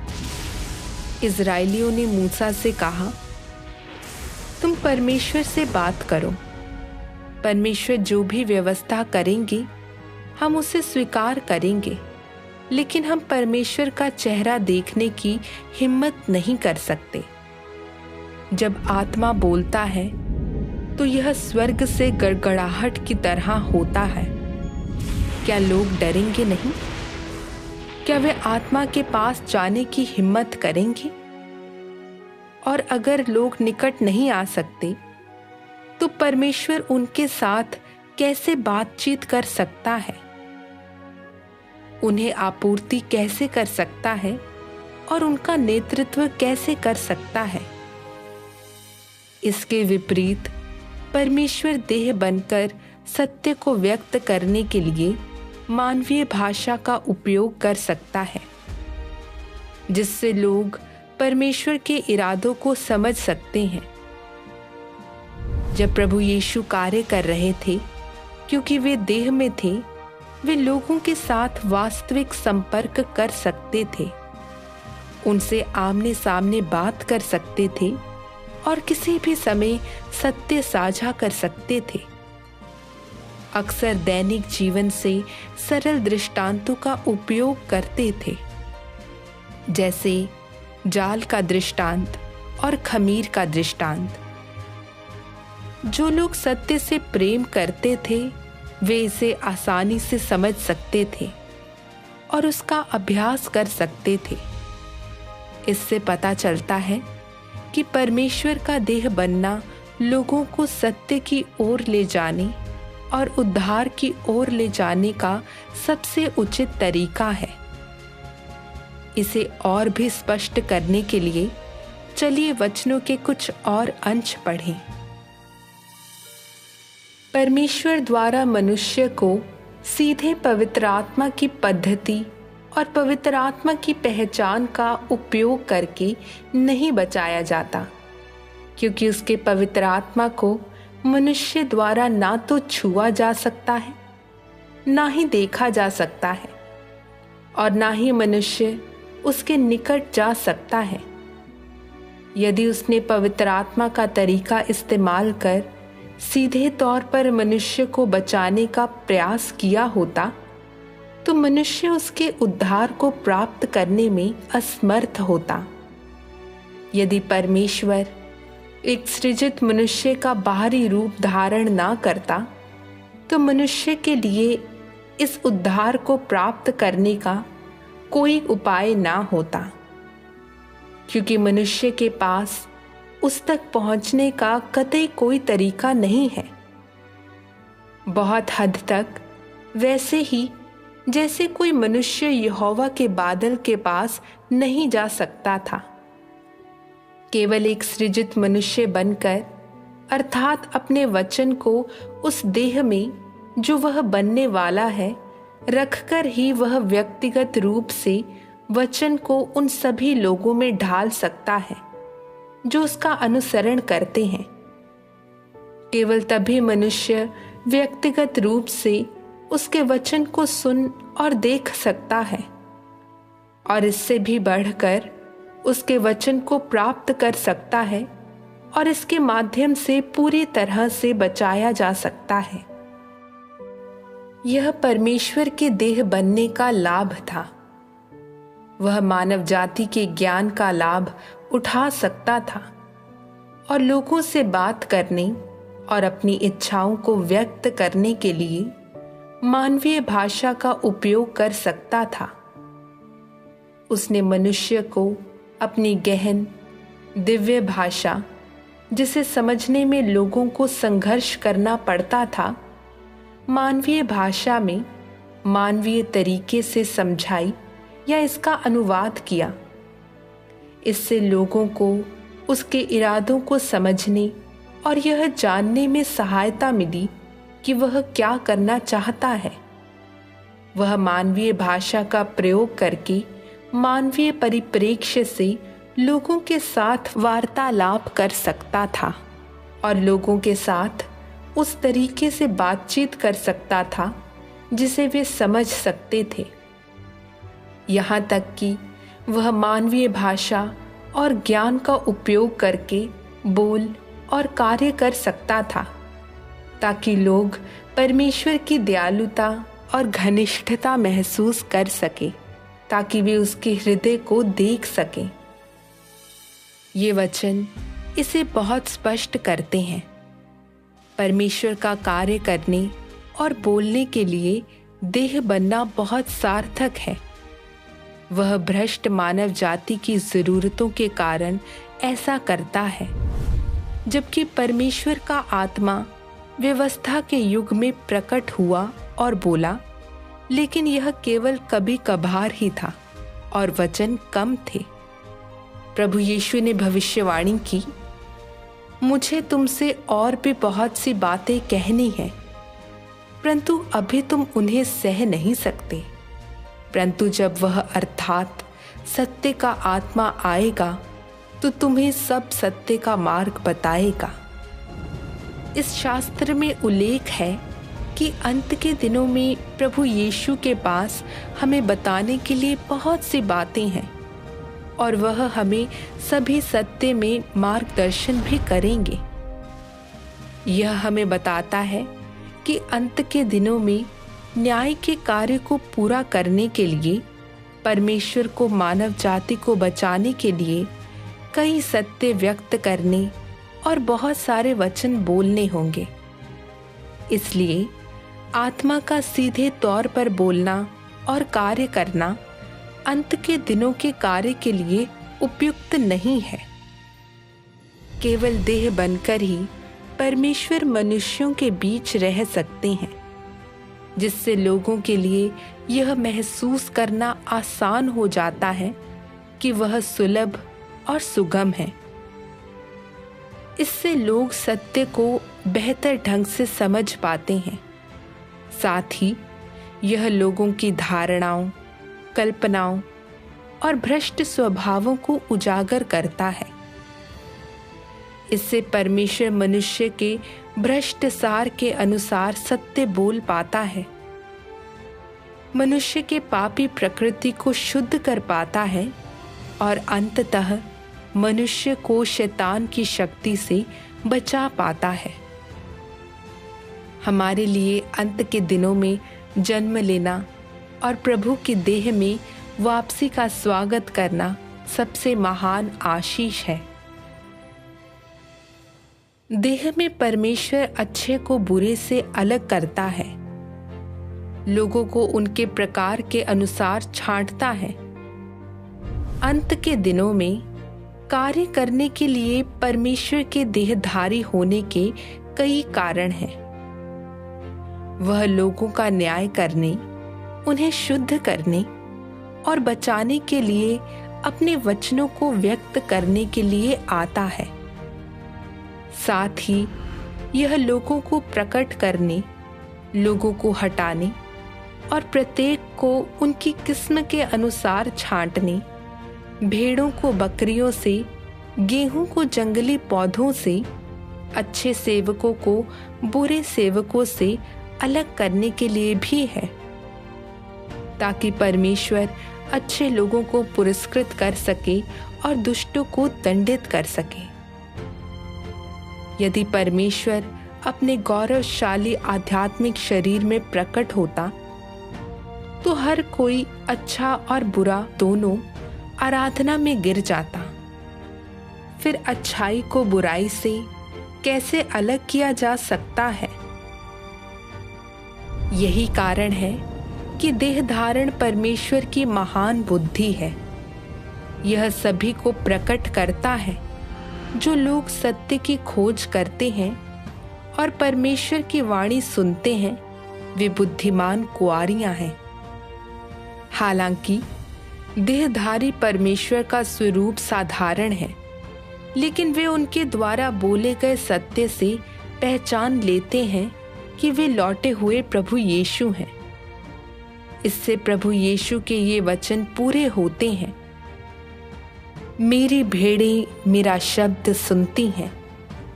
Speaker 1: इस्राएलियों ने मूसा से कहा, तुम परमेश्वर से बात करो, परमेश्वर जो भी व्यवस्था करेंगे हम उसे स्वीकार करेंगे, लेकिन हम परमेश्वर का चेहरा देखने की हिम्मत नहीं कर सकते। जब आत्मा बोलता है तो यह स्वर्ग से गड़गड़ाहट की तरह होता है। क्या लोग डरेंगे नहीं? क्या वे आत्मा के पास जाने की हिम्मत करेंगे? और अगर लोग निकट नहीं आ सकते तो परमेश्वर उनके साथ कैसे बातचीत कर सकता है? उन्हें आपूर्ति कैसे कर सकता है और उनका नेतृत्व कैसे कर सकता है? इसके विपरीत परमेश्वर देह बनकर सत्य को व्यक्त करने के लिए मानवीय भाषा का उपयोग कर सकता है, जिससे लोग परमेश्वर के इरादों को समझ सकते हैं। जब प्रभु यीशु कार्य कर रहे थे, क्योंकि वे देह में थे, वे लोगों के साथ वास्तविक संपर्क कर सकते थे, उनसे आमने सामने बात कर सकते थे और किसी भी समय सत्य साझा कर सकते थे। अक्सर दैनिक जीवन से सरल दृष्टांतों का उपयोग करते थे, जैसे जाल का दृष्टांत और खमीर का दृष्टांत। जो लोग सत्य से प्रेम करते थे वे इसे आसानी से समझ सकते थे और उसका अभ्यास कर सकते थे। इससे पता चलता है कि परमेश्वर का देह बनना लोगों को सत्य की ओर ले जाने और उद्धार की ओर ले जाने का सबसे उचित तरीका है। इसे और भी स्पष्ट करने के लिए चलिए वचनों के कुछ और अंश पढ़ें। परमेश्वर द्वारा मनुष्य को सीधे पवित्र आत्मा की पद्धति और पवित्र आत्मा की पहचान का उपयोग करके नहीं बचाया जाता, क्योंकि उसके पवित्र आत्मा को मनुष्य द्वारा ना तो छुआ जा सकता है, ना ही देखा जा सकता है, और ना ही मनुष्य उसके निकट जा सकता है। यदि उसने पवित्र आत्मा का तरीका इस्तेमाल कर सीधे तौर पर मनुष्य को बचाने का प्रयास किया होता तो मनुष्य उसके उद्धार को प्राप्त करने में असमर्थ होता। यदि परमेश्वर एक सृजित मनुष्य का बाहरी रूप धारण ना करता तो मनुष्य के लिए इस उद्धार को प्राप्त करने का कोई उपाय ना होता, क्योंकि मनुष्य के पास उस तक पहुंचने का कतई कोई तरीका नहीं है। बहुत हद तक वैसे ही जैसे कोई मनुष्य यहोवा के बादल के पास नहीं जा सकता था। केवल एक सृजित मनुष्य बनकर, अर्थात अपने वचन को उस देह में जो वह बनने वाला है रखकर ही वह व्यक्तिगत रूप से वचन को उन सभी लोगों में ढाल सकता है जो उसका अनुसरण करते हैं। केवल तभी मनुष्य व्यक्तिगत रूप से उसके वचन को सुन और देख सकता है, और इससे भी बढ़कर उसके वचन को प्राप्त कर सकता है और इसके माध्यम से पूरी तरह से बचाया जा सकता है। यह परमेश्वर के देह बनने का लाभ था। वह मानव जाति के ज्ञान का लाभ उठा सकता था और लोगों से बात करने और अपनी इच्छाओं को व्यक्त करने के लिए मानवीय भाषा का उपयोग कर सकता था। उसने मनुष्य को अपनी गहन दिव्य भाषा, जिसे समझने में लोगों को संघर्ष करना पड़ता था, मानवीय भाषा में मानवीय तरीके से समझाई या इसका अनुवाद किया। इससे लोगों को उसके इरादों को समझने और यह जानने में सहायता मिली कि वह क्या करना चाहता है। वह मानवीय भाषा का प्रयोग करके मानवीय परिप्रेक्ष्य से लोगों के साथ वार्तालाप कर सकता था और लोगों के साथ उस तरीके से बातचीत कर सकता था जिसे वे समझ सकते थे। यहाँ तक कि वह मानवीय भाषा और ज्ञान का उपयोग करके बोल और कार्य कर सकता था, ताकि लोग परमेश्वर की दयालुता और घनिष्ठता महसूस कर सके, ताकि वे उसके हृदय को देख सकें। ये वचन इसे बहुत स्पष्ट करते हैं। परमेश्वर का कार्य करने और बोलने के लिए देह बनना बहुत सार्थक है। वह भ्रष्ट मानव जाति की जरूरतों के कारण ऐसा करता है, जबकि परमेश्वर का आत्मा व्यवस्था के युग में प्रकट हुआ और बोला, लेकिन यह केवल कभी कभार ही था और वचन कम थे। प्रभु यीशु ने भविष्यवाणी की, मुझे तुमसे और भी बहुत सी बातें कहनी हैं, परंतु अभी तुम उन्हें सह नहीं सकते। परंतु जब वह अर्थात सत्य का आत्मा आएगा तो तुम्हें सब सत्य का मार्ग बताएगा। इस शास्त्र में उल्लेख है कि अंत के दिनों में प्रभु यीशु के पास हमें बताने के लिए बहुत सी बातें हैं और वह हमें सभी सत्य में मार्गदर्शन भी करेंगे। यह हमें बताता है कि अंत के दिनों में न्याय के कार्य को पूरा करने के लिए परमेश्वर को मानव जाति को बचाने के लिए कई सत्य व्यक्त करने और बहुत सारे वचन बोलने होंगे। इसलिए आत्मा का सीधे तौर पर बोलना और कार्य करना अंत के दिनों के कार्य के लिए उपयुक्त नहीं है। केवल देह बनकर ही परमेश्वर मनुष्यों के बीच रह सकते हैं, जिससे लोगों के लिए यह महसूस करना आसान हो जाता है कि वह सुलभ और सुगम है। इससे लोग सत्य को बेहतर ढंग से समझ पाते हैं। साथ ही यह लोगों की धारणाओं, कल्पनाओं और भ्रष्ट स्वभावों को उजागर करता है। इससे परमेश्वर मनुष्य के भ्रष्ट सार के अनुसार सत्य बोल पाता है, मनुष्य के पापी प्रकृति को शुद्ध कर पाता है और अंततः मनुष्य को शैतान की शक्ति से बचा पाता है। हमारे लिए अंत के दिनों में जन्म लेना और प्रभु की देह में वापसी का स्वागत करना सबसे महान आशीष है। देह में परमेश्वर अच्छे को बुरे से अलग करता है, लोगों को उनके प्रकार के अनुसार छांटता है। अंत के दिनों में कार्य करने के लिए परमेश्वर के देहधारी होने के कई कारण हैं। वह लोगों का न्याय करने, उन्हें शुद्ध करने और बचाने के लिए अपने वचनों को व्यक्त करने के लिए आता है। साथ ही यह लोगों को प्रकट करने, लोगों को हटाने और प्रत्येक को उनकी किस्म के अनुसार छांटने, भेड़ों को बकरियों से, गेहूं को जंगली पौधों से, अच्छे सेवकों को बुरे सेवकों से अलग करने के लिए भी है, ताकि परमेश्वर अच्छे लोगों को पुरस्कृत कर सके और दुष्टों को दंडित कर सके। यदि परमेश्वर अपने गौरवशाली आध्यात्मिक शरीर में प्रकट होता तो हर कोई अच्छा और बुरा दोनों आराधना में गिर जाता। फिर अच्छाई को बुराई से कैसे अलग किया जा सकता है? यही कारण है कि देह धारण परमेश्वर की महान बुद्धि है। यह सभी को प्रकट करता है जो लोग सत्य की खोज करते हैं और परमेश्वर की वाणी सुनते हैं, वे बुद्धिमान कुंवारियां हैं। हालांकि देहधारी परमेश्वर का स्वरूप साधारण है, लेकिन वे उनके द्वारा बोले गए सत्य से पहचान लेते हैं कि वे लौटे हुए प्रभु यीशु हैं। इससे प्रभु यीशु के ये वचन पूरे होते हैं, मेरी भेड़ें मेरा शब्द सुनती हैं,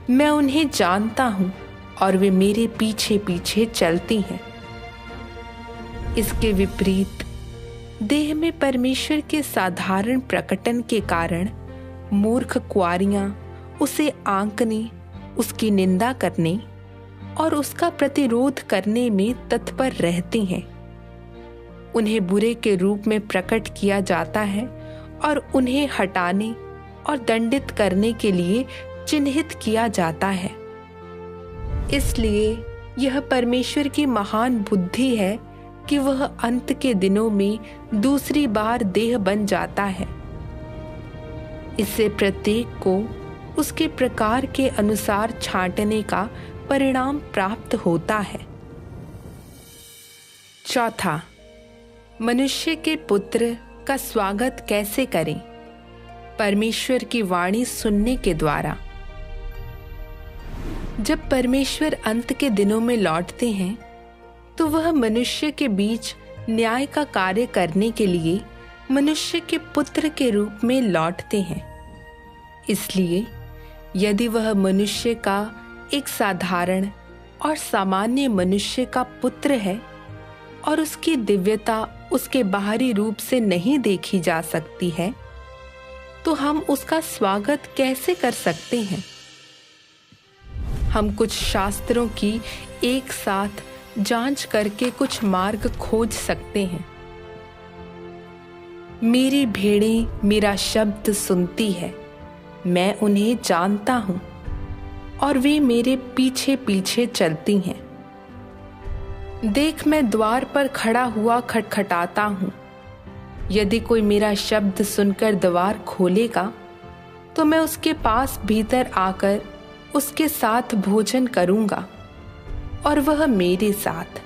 Speaker 1: मैं उन्हें जानता हूं और वे मेरे पीछे पीछे चलती हैं। इसके विपरीत देह में परमेश्वर के साधारण प्रकटन के कारण मूर्ख कुंवारियां उसे आंकने, उसकी निंदा करने और उसका प्रतिरोध करने में तत्पर रहती हैं। उन्हें बुरे के रूप में प्रकट किया जाता है और उन्हें हटाने और दंडित करने के लिए चिन्हित किया जाता है। इसलिए यह परमेश्वर की महान बुद्धि है कि वह अंत के दिनों में दूसरी बार देह बन जाता है। इससे प्रत्येक को उसके प्रकार के अनुसार छांटने का परिणाम प्राप्त होता है। चौथा, मनुष्य के पुत्र का स्वागत कैसे करें? परमेश्वर की वाणी सुनने के द्वारा। जब परमेश्वर अंत के दिनों में लौटते हैं तो वह मनुष्य के बीच न्याय का कार्य करने के लिए मनुष्य के पुत्र के रूप में लौटते हैं। इसलिए यदि वह मनुष्य का एक साधारण और सामान्य मनुष्य का पुत्र है और उसकी दिव्यता उसके बाहरी रूप से नहीं देखी जा सकती है, तो हम उसका स्वागत कैसे कर सकते हैं? हम कुछ शास्त्रों की एक साथ जांच करके कुछ मार्ग खोज सकते हैं। मेरी भेड़ें मेरा शब्द सुनती है, मैं उन्हें जानता हूं और वे मेरे पीछे पीछे चलती हैं। देख, मैं द्वार पर खड़ा हुआ खटखटाता हूं। यदि कोई मेरा शब्द सुनकर द्वार खोलेगा तो मैं उसके पास भीतर आकर उसके साथ भोजन करूंगा और वह मेरे साथ।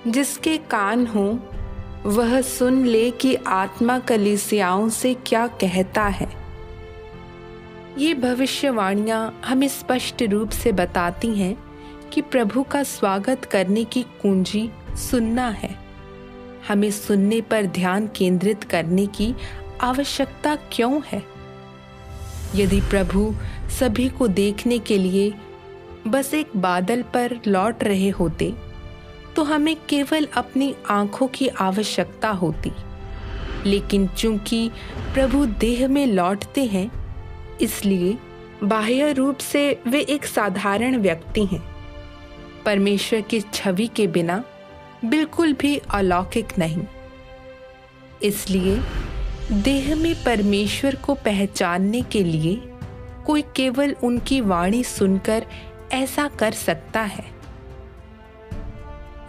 Speaker 1: जिसके कान हो वह सुन ले कि आत्मा कलीसियाओं से क्या कहता है। ये भविष्यवाणियां हमें स्पष्ट रूप से बताती हैं कि प्रभु का स्वागत करने की कुंजी सुनना है। हमें सुनने पर ध्यान केंद्रित करने की आवश्यकता क्यों है? यदि प्रभु सभी को देखने के लिए बस एक बादल पर लौट रहे होते तो हमें केवल अपनी आंखों की आवश्यकता होती। लेकिन चूंकि प्रभु देह में लौटते हैं, इसलिए बाह्य रूप से वे एक साधारण व्यक्ति हैं, परमेश्वर की छवि के बिना बिल्कुल भी अलौकिक नहीं। इसलिए देह में परमेश्वर को पहचानने के लिए कोई केवल उनकी वाणी सुनकर ऐसा कर सकता है।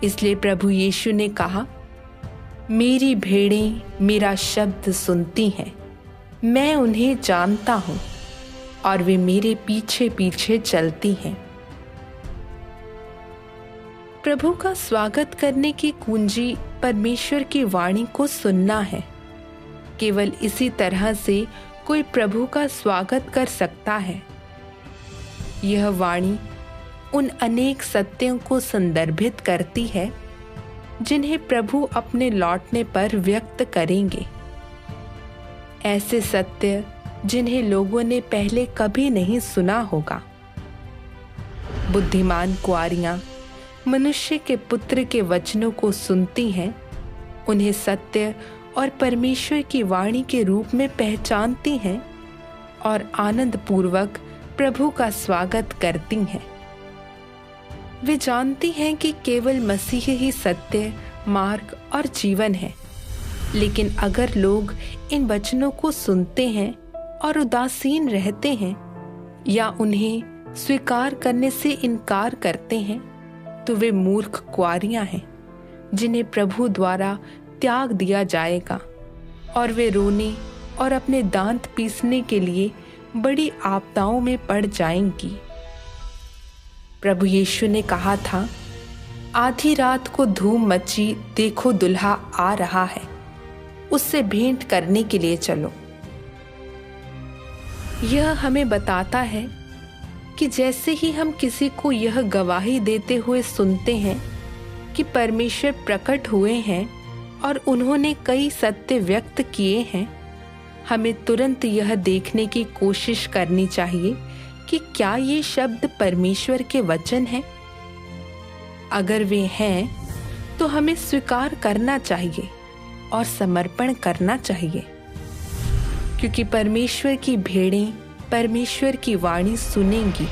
Speaker 1: इसलिए प्रभु यीशु ने कहा, मेरी भेड़ें मेरा शब्द सुनती हैं, मैं उन्हें जानता हूं और वे मेरे पीछे पीछे चलती हैं। प्रभु का स्वागत करने की कुंजी परमेश्वर की वाणी को सुनना है। केवल इसी तरह से कोई प्रभु का स्वागत कर सकता है। यह वाणी उन अनेक सत्यों को संदर्भित करती है जिन्हें प्रभु अपने लौटने पर व्यक्त करेंगे। ऐसे सत्य जिन्हें लोगों ने पहले कभी नहीं सुना होगा। बुद्धिमान कुंवारियां मनुष्य के पुत्र के वचनों को सुनती हैं, उन्हें सत्य और परमेश्वर की वाणी के रूप में पहचानती हैं और आनंद पूर्वक प्रभु का स्वागत करती हैं। वे जानती हैं कि केवल मसीह ही सत्य, मार्ग और जीवन है। लेकिन अगर लोग इन वचनों को सुनते हैं और उदासीन रहते हैं या उन्हें स्वीकार करने से इनकार करते हैं, तो वे मूर्ख कुआरियां हैं जिन्हें प्रभु द्वारा त्याग दिया जाएगा, और वे रोने और अपने दांत पीसने के लिए बड़ी आपदाओं में पड़ जाएंगी। प्रभु यीशु ने कहा था, आधी रात को धूम मची, देखो दुल्हा आ रहा है, उससे भेंट करने के लिए चलो। यह हमें बताता है कि जैसे ही हम किसी को यह गवाही देते हुए सुनते हैं कि परमेश्वर प्रकट हुए हैं और उन्होंने कई सत्य व्यक्त किए हैं, हमें तुरंत यह देखने की कोशिश करनी चाहिए कि क्या ये शब्द परमेश्वर के वचन हैं। अगर वे हैं तो हमें स्वीकार करना चाहिए और समर्पण करना चाहिए, क्योंकि परमेश्वर की भेड़ें परमेश्वर की वाणी सुनेंगी।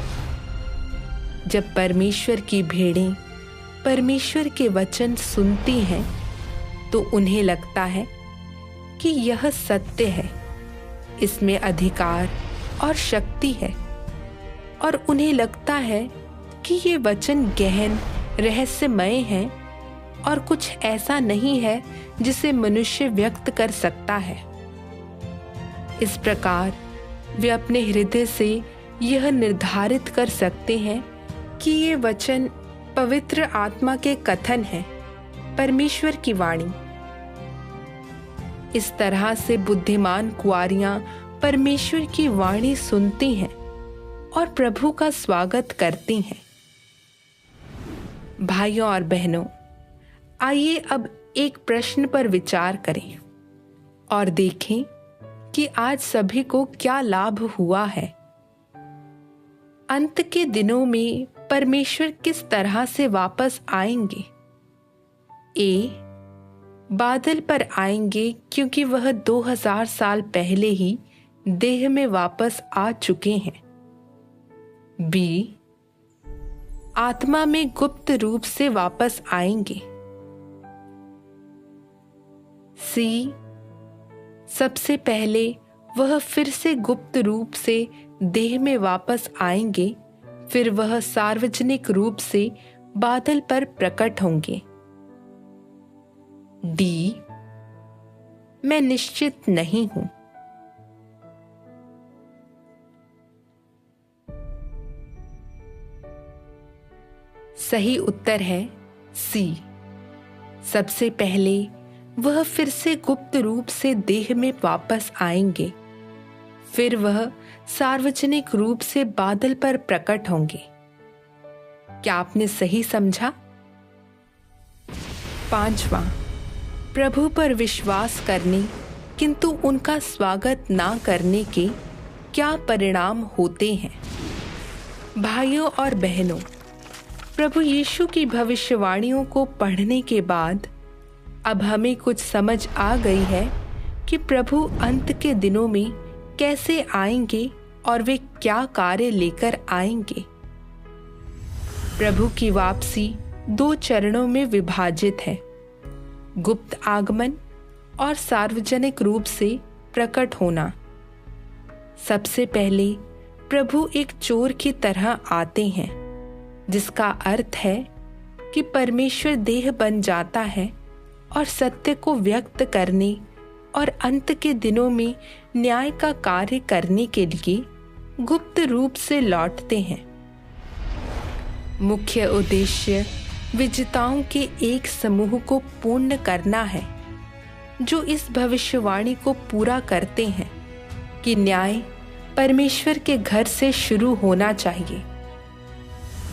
Speaker 1: जब परमेश्वर की भेड़ें परमेश्वर के वचन सुनती हैं तो उन्हें लगता है कि यह सत्य है, इसमें अधिकार और शक्ति है, और उन्हें लगता है कि ये वचन गहन रहस्यमय है और कुछ ऐसा नहीं है जिसे मनुष्य व्यक्त कर सकता है। इस प्रकार वे अपने हृदय से यह निर्धारित कर सकते हैं कि ये वचन पवित्र आत्मा के कथन हैं, परमेश्वर की वाणी। इस तरह से बुद्धिमान कुआरियां परमेश्वर की वाणी सुनती हैं और प्रभु का स्वागत करती हैं। भाइयों और बहनों, आइए अब एक प्रश्न पर विचार करें और देखें कि आज सभी को क्या लाभ हुआ है। अंत के दिनों में परमेश्वर किस तरह से वापस आएंगे? ए, बादल पर आएंगे, क्योंकि वह 2000 साल पहले ही देह में वापस आ चुके हैं। बी, आत्मा में गुप्त रूप से वापस आएंगे। सी, सबसे पहले वह फिर से गुप्त रूप से देह में वापस आएंगे, फिर वह सार्वजनिक रूप से बादल पर प्रकट होंगे। डी, मैं निश्चित नहीं हूं। सही उत्तर है सी, सबसे पहले वह फिर से गुप्त रूप से देह में वापस आएंगे, फिर वह सार्वजनिक रूप से बादल पर प्रकट होंगे। क्या आपने सही समझा? पांचवा, प्रभु पर विश्वास करने किंतु उनका स्वागत ना करने के क्या परिणाम होते हैं? भाइयों और बहनों, प्रभु यीशु की भविष्यवाणियों को पढ़ने के बाद अब हमें कुछ समझ आ गई है कि प्रभु अंत के दिनों में कैसे आएंगे और वे क्या कार्य लेकर आएंगे। प्रभु की वापसी 2 चरणों में विभाजित है, गुप्त आगमन और सार्वजनिक रूप से प्रकट होना। सबसे पहले प्रभु एक चोर की तरह आते हैं, जिसका अर्थ है कि परमेश्वर देह बन जाता है और सत्य को व्यक्त करने और अंत के दिनों में न्याय का कार्य करने के लिए गुप्त रूप से लौटते हैं। मुख्य उद्देश्य विजेताओं के एक समूह को पूर्ण करना है, जो इस भविष्यवाणी को पूरा करते हैं कि न्याय परमेश्वर के घर से शुरू होना चाहिए।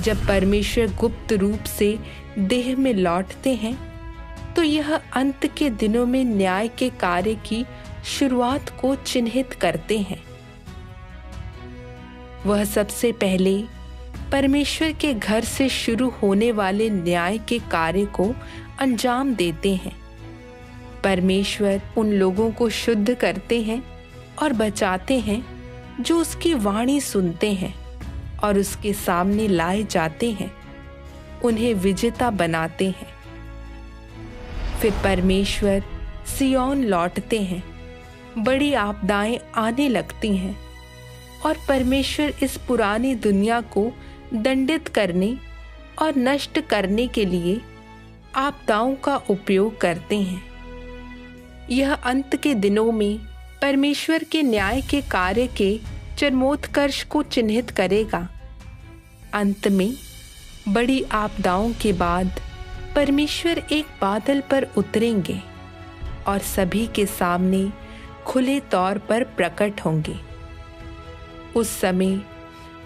Speaker 1: जब परमेश्वर गुप्त रूप से देह में लौटते हैं तो यह अंत के दिनों में न्याय के कार्य की शुरुआत को चिन्हित करते हैं। वह सबसे पहले परमेश्वर के घर से शुरू होने वाले न्याय के कार्य को अंजाम देते हैं। परमेश्वर उन लोगों को शुद्ध करते हैं और बचाते हैं जो उसकी वाणी सुनते हैं और उसके सामने लाए जाते हैं, उन्हें विजेता बनाते हैं। फिर परमेश्वर सिय्योन लौटते हैं, बड़ी आपदाएं आने लगती हैं और परमेश्वर इस पुरानी दुनिया को दंडित करने और नष्ट करने के लिए आपदाओं का उपयोग करते हैं। यह अंत के दिनों में परमेश्वर के न्याय के कार्य के चरमोत्कर्ष को चिन्हित करेगा। अंत में बड़ी आपदाओं के बाद परमेश्वर एक बादल पर उतरेंगे और सभी के सामने खुले तौर पर प्रकट होंगे। उस समय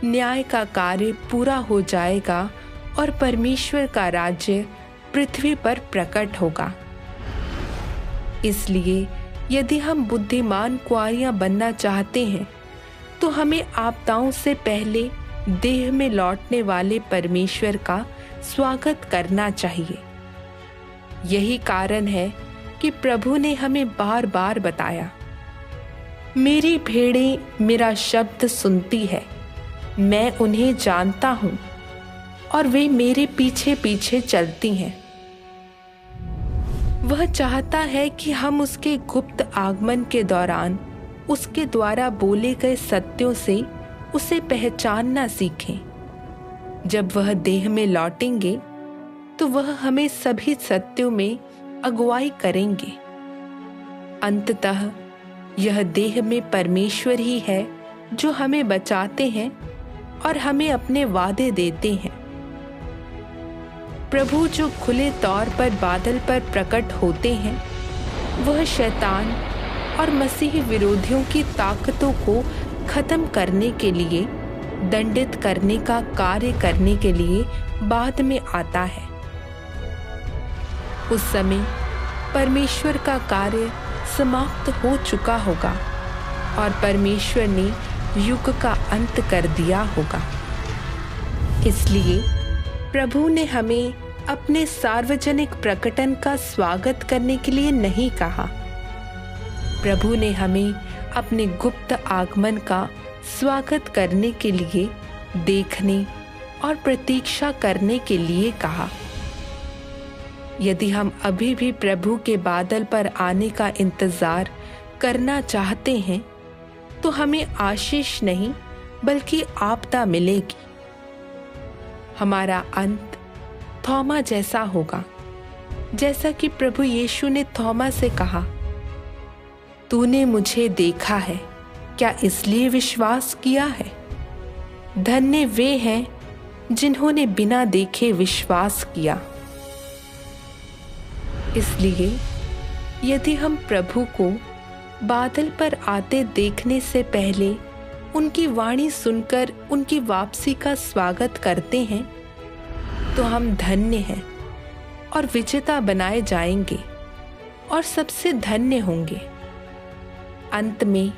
Speaker 1: न्याय का कार्य पूरा हो जाएगा और परमेश्वर का राज्य पृथ्वी पर प्रकट होगा। इसलिए यदि हम बुद्धिमान कुआरियां बनना चाहते हैं तो हमें आपदाओं से पहले देह में लौटने वाले परमेश्वर का स्वागत करना चाहिए। यही कारण है कि प्रभु ने हमें बार बार बताया, मेरी भेड़ें मेरा शब्द सुनती है, मैं उन्हें जानता हूं और वे मेरे पीछे पीछे चलती हैं। वह चाहता है कि हम उसके गुप्त आगमन के दौरान उसके द्वारा बोले गए सत्यों से उसे पहचानना सीखें। जब वह देह में लौटेंगे तो वह हमें सभी सत्यों में अगुवाई करेंगे। अंततः यह देह में परमेश्वर ही है जो हमें बचाते हैं और हमें अपने वादे देते हैं। प्रभु जो खुले तौर पर बादल पर प्रकट होते हैं, वह शैतान और मसीह विरोधियों की ताकतों को खत्म करने के लिए, दंडित करने का कार्य करने के लिए बाद में आता है। उस समय परमेश्वर का कार्य समाप्त हो चुका होगा और परमेश्वर ने युग का अंत कर दिया होगा। इसलिए प्रभु ने हमें अपने सार्वजनिक प्रकटन का स्वागत करने के लिए नहीं कहा। प्रभु ने हमें अपने गुप्त आगमन का स्वागत करने के लिए देखने और प्रतीक्षा करने के लिए कहा। यदि हम अभी भी प्रभु के बादल पर आने का इंतजार करना चाहते हैं तो हमें आशीष नहीं बल्कि आपदा मिलेगी। हमारा अंत थोमा जैसा होगा, जैसा कि प्रभु यीशु ने थोमा से कहा, तूने मुझे देखा है, क्या इसलिए विश्वास किया है? धन्य वे हैं जिन्होंने बिना देखे विश्वास किया। इसलिए यदि हम प्रभु को बादल पर आते देखने से पहले उनकी वाणी सुनकर उनकी वापसी का स्वागत करते हैं तो हम धन्य हैं और विजेता बनाए जाएंगे और सबसे धन्य होंगे। अंत में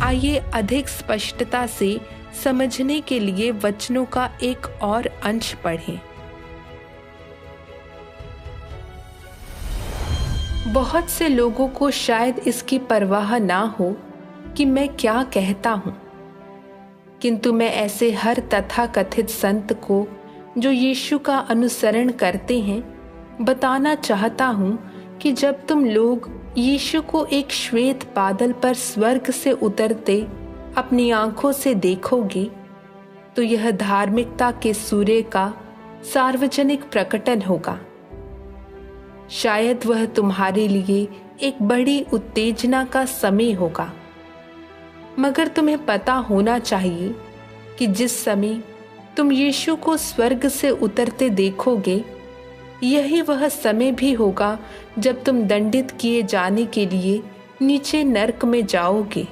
Speaker 1: आइए अधिक स्पष्टता से समझने के लिए वचनों का एक और अंश पढ़ें। बहुत से लोगों को शायद इसकी परवाह ना हो कि मैं क्या कहता हूं, किंतु मैं ऐसे हर तथाकथित संत को जो यीशु का अनुसरण करते हैं बताना चाहता हूं कि जब तुम लोग यीशु को एक श्वेत बादल पर स्वर्ग से उतरते अपनी आंखों से देखोगे तो यह धार्मिकता के सूर्य का सार्वजनिक प्रकटन होगा। शायद वह तुम्हारे लिए एक बड़ी उत्तेजना का समय होगा, मगर तुम्हें पता होना चाहिए कि जिस समय तुम यीशु को स्वर्ग से उतरते देखोगे, यही वह समय भी होगा जब तुम दंडित किए जाने के लिए नीचे नरक में जाओगे।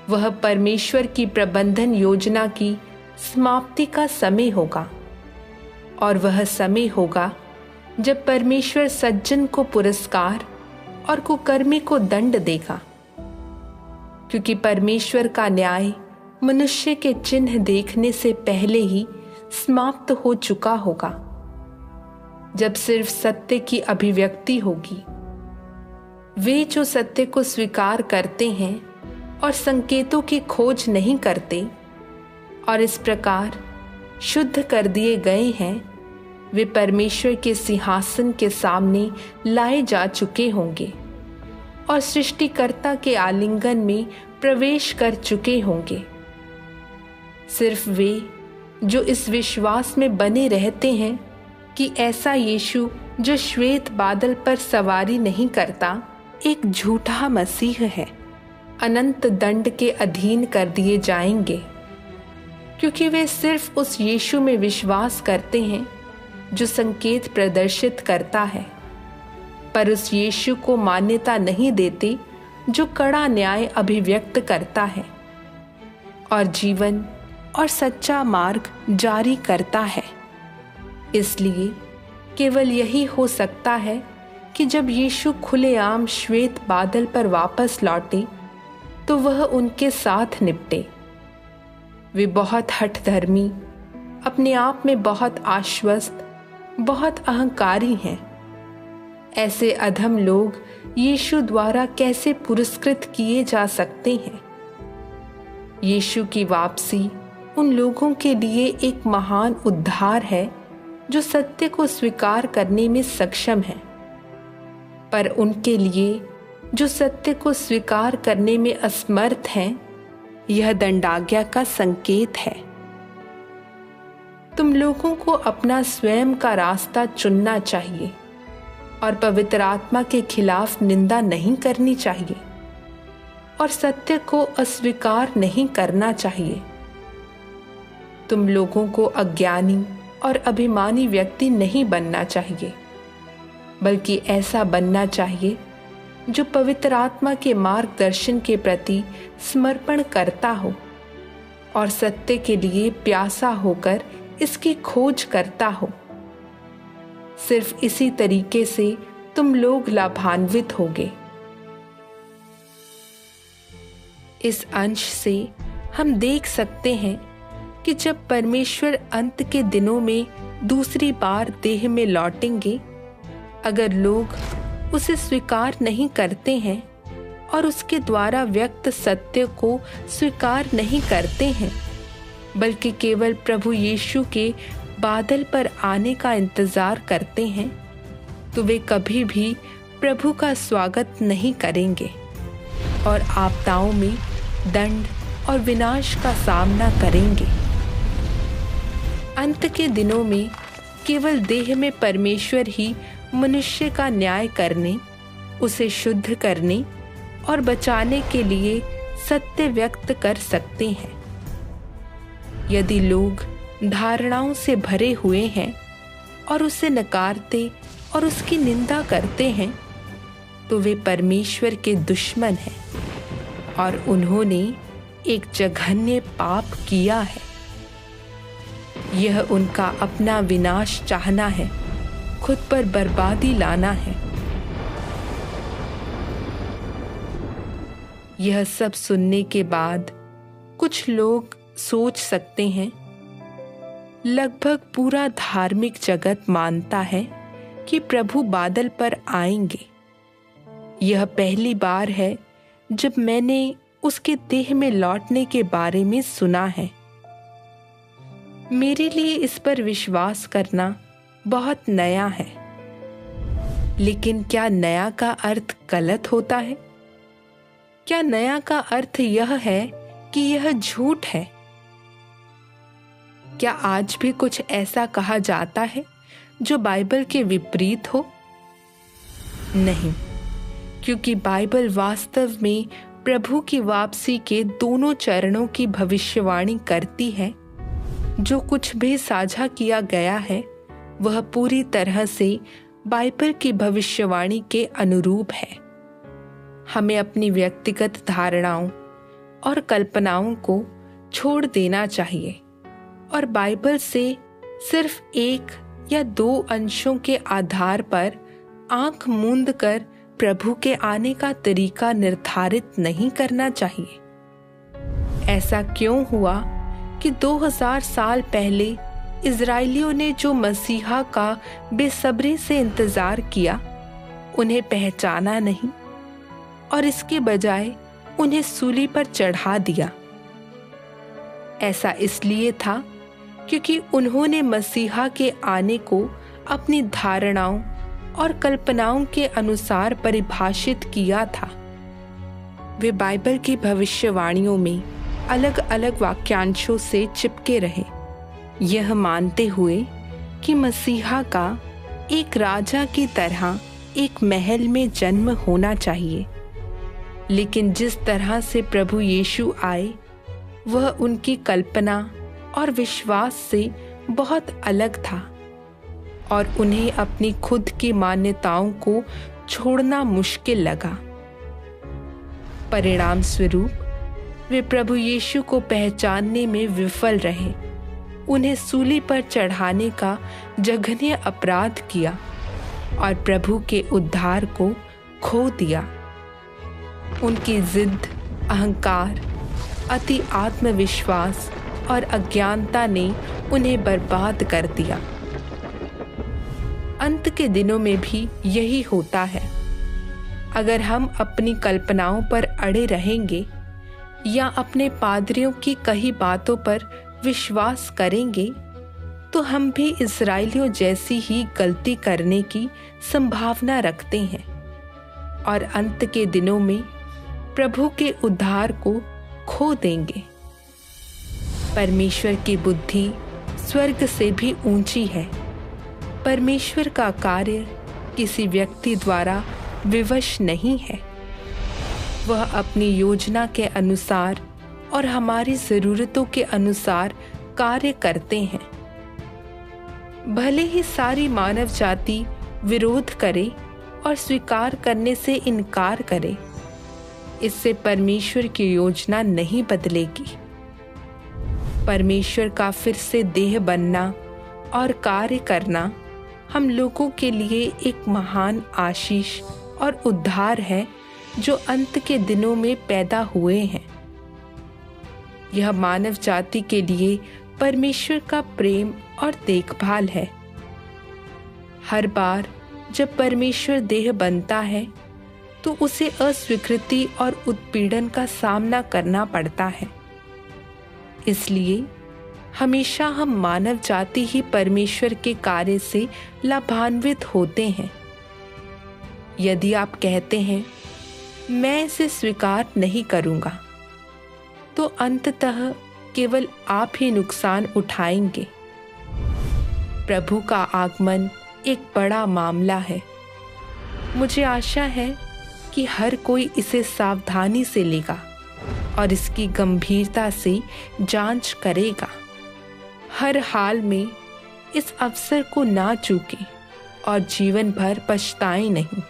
Speaker 1: वह परमेश्वर की प्रबंधन योजना की समाप्ति का समय होगा और वह समय होगा जब परमेश्वर सज्जन को पुरस्कार और कुकर्मी को दंड देगा, क्योंकि परमेश्वर का न्याय मनुष्य के चिन्ह देखने से पहले ही समाप्त हो चुका होगा। जब सिर्फ सत्य की अभिव्यक्ति होगी, वे जो सत्य को स्वीकार करते हैं और संकेतों की खोज नहीं करते और इस प्रकार शुद्ध कर दिए गए हैं, वे परमेश्वर के सिंहासन के सामने लाए जा चुके होंगे और सृष्टिकर्ता के आलिंगन में प्रवेश कर चुके होंगे। सिर्फ वे जो इस विश्वास में बने रहते हैं कि ऐसा यीशु जो श्वेत बादल पर सवारी नहीं करता, एक झूठा मसीह है, अनंत दंड के अधीन कर दिए जाएंगे, क्योंकि वे सिर्फ उस यीशु में विश्वास करते हैं जो संकेत प्रदर्शित करता है, पर उस यीशु को मान्यता नहीं देते जो कड़ा न्याय अभिव्यक्त करता है और जीवन और सच्चा मार्ग जारी करता है। इसलिए केवल यही हो सकता है कि जब यीशु खुलेआम श्वेत बादल पर वापस लौटे तो वह उनके साथ निपटे। वे बहुत हठधर्मी, अपने आप में बहुत आश्वस्त, बहुत अहंकारी हैं। ऐसे अधम लोग यीशु द्वारा कैसे पुरस्कृत किए जा सकते हैं? यीशु की वापसी उन लोगों के लिए एक महान उद्धार है जो सत्य को स्वीकार करने में सक्षम है, पर उनके लिए जो सत्य को स्वीकार करने में असमर्थ हैं, यह दंडाज्ञा का संकेत है। तुम लोगों को अपना स्वयं का रास्ता चुनना चाहिए और पवित्र आत्मा के खिलाफ निंदा नहीं करनी चाहिए और सत्य को अस्वीकार नहीं करना चाहिए। तुम लोगों को अज्ञानी और अभिमानी व्यक्ति नहीं बनना चाहिए, बल्कि ऐसा बनना चाहिए जो पवित्र आत्मा के मार्गदर्शन के प्रति समर्पण करता हो और सत्य के लिए प्यासा होकर इसकी खोज करता हो। सिर्फ इसी तरीके से तुम लोग लाभान्वित होगे। इस अंश से हम देख सकते हैं कि जब परमेश्वर अंत के दिनों में दूसरी बार देह में लौटेंगे, अगर लोग उसे स्वीकार नहीं करते हैं और उसके द्वारा व्यक्त सत्य को स्वीकार नहीं करते हैं, बल्कि केवल प्रभु यीशु के बादल पर आने का इंतजार करते हैं, तो वे कभी भी प्रभु का स्वागत नहीं करेंगे और आपदाओं में दंड और विनाश का सामना करेंगे। अंत के दिनों में केवल देह में परमेश्वर ही मनुष्य का न्याय करने, उसे शुद्ध करने और बचाने के लिए सत्य व्यक्त कर सकते हैं। यदि लोग धारणाओं से भरे हुए हैं और उसे नकारते और उसकी निंदा करते हैं, तो वे परमेश्वर के दुश्मन हैं और उन्होंने एक जघन्य पाप किया है। यह उनका अपना विनाश चाहना है, खुद पर बर्बादी लाना है। यह सब सुनने के बाद कुछ लोग सोच सकते हैं, लगभग पूरा धार्मिक जगत मानता है कि प्रभु बादल पर आएंगे। यह पहली बार है जब मैंने उसके देह में लौटने के बारे में सुना है। मेरे लिए इस पर विश्वास करना बहुत नया है। लेकिन क्या नया का अर्थ गलत होता है? क्या नया का अर्थ यह है कि यह झूठ है? क्या आज भी कुछ ऐसा कहा जाता है जो बाइबल के विपरीत हो? नहीं, क्योंकि बाइबल वास्तव में प्रभु की वापसी के दोनों चरणों की भविष्यवाणी करती है। जो कुछ भी साझा किया गया है वह पूरी तरह से बाइबल की भविष्यवाणी के अनुरूप है। हमें अपनी व्यक्तिगत धारणाओं और कल्पनाओं को छोड़ देना चाहिए और बाइबल से सिर्फ एक या दो अंशों के आधार पर आंख मूंद कर प्रभु के आने का तरीका निर्धारित नहीं करना चाहिए। ऐसा क्यों हुआ कि 2000 साल पहले इजरायलियों ने जो मसीहा का बेसब्री से इंतजार किया, उन्हें पहचाना नहीं और इसके बजाय उन्हें सूली पर चढ़ा दिया? ऐसा इसलिए था क्योंकि उन्होंने मसीहा के आने को अपनी धारणाओं और कल्पनाओं के अनुसार परिभाषित किया था। वे बाइबल की भविष्यवाणियों में अलग अलग वाक्यांशों से चिपके रहे यह मानते हुए कि मसीहा का एक राजा की तरह एक महल में जन्म होना चाहिए, लेकिन जिस तरह से प्रभु यीशु आए वह उनकी कल्पना और विश्वास से बहुत अलग था और उन्हें अपनी खुद की मान्यताओं को छोड़ना मुश्किल लगा। परिणाम स्वरूप वे प्रभु यीशु को पहचानने में विफल रहे। उन्हें सूली पर चढ़ाने का जघन्य अपराध किया और प्रभु के उद्धार को खो दिया। उनकी जिद, अहंकार, अति आत्मविश्वास और अज्ञानता ने उन्हें बर्बाद कर दिया। अंत के दिनों में भी यही होता है। अगर हम अपनी कल्पनाओं पर अड़े रहेंगे या अपने पादरियों की कही बातों पर विश्वास करेंगे तो हम भी इस्राएलियों जैसी ही गलती करने की संभावना रखते हैं और अंत के दिनों में प्रभु के उद्धार को खो देंगे। परमेश्वर की बुद्धि स्वर्ग से भी ऊंची है। परमेश्वर का कार्य किसी व्यक्ति द्वारा विवश नहीं है। वह अपनी योजना के अनुसार और हमारी ज़रूरतों के अनुसार कार्य करते हैं। भले ही सारी मानव जाति विरोध करे और स्वीकार करने से इनकार करे, इससे परमेश्वर की योजना नहीं बदलेगी। परमेश्वर का फिर से देह बनना और कार्य करना हम लोगों के लिए एक महान आशीष और उद्धार है जो अंत के दिनों में पैदा हुए हैं। यह मानव जाति के लिए परमेश्वर का प्रेम और देखभाल है। हर बार जब परमेश्वर देह बनता है तो उसे अस्वीकृति और उत्पीड़न का सामना करना पड़ता है। इसलिए हमेशा हम मानव जाति ही परमेश्वर के कार्य से लाभान्वित होते हैं। यदि आप कहते हैं मैं इसे स्वीकार नहीं करूंगा, तो अंततः केवल आप ही नुकसान उठाएंगे। प्रभु का आगमन एक बड़ा मामला है। मुझे आशा है कि हर कोई इसे सावधानी से लेगा और इसकी गंभीरता से जांच करेगा। हर हाल में इस अवसर को ना चूके और जीवन भर पछताएं नहीं।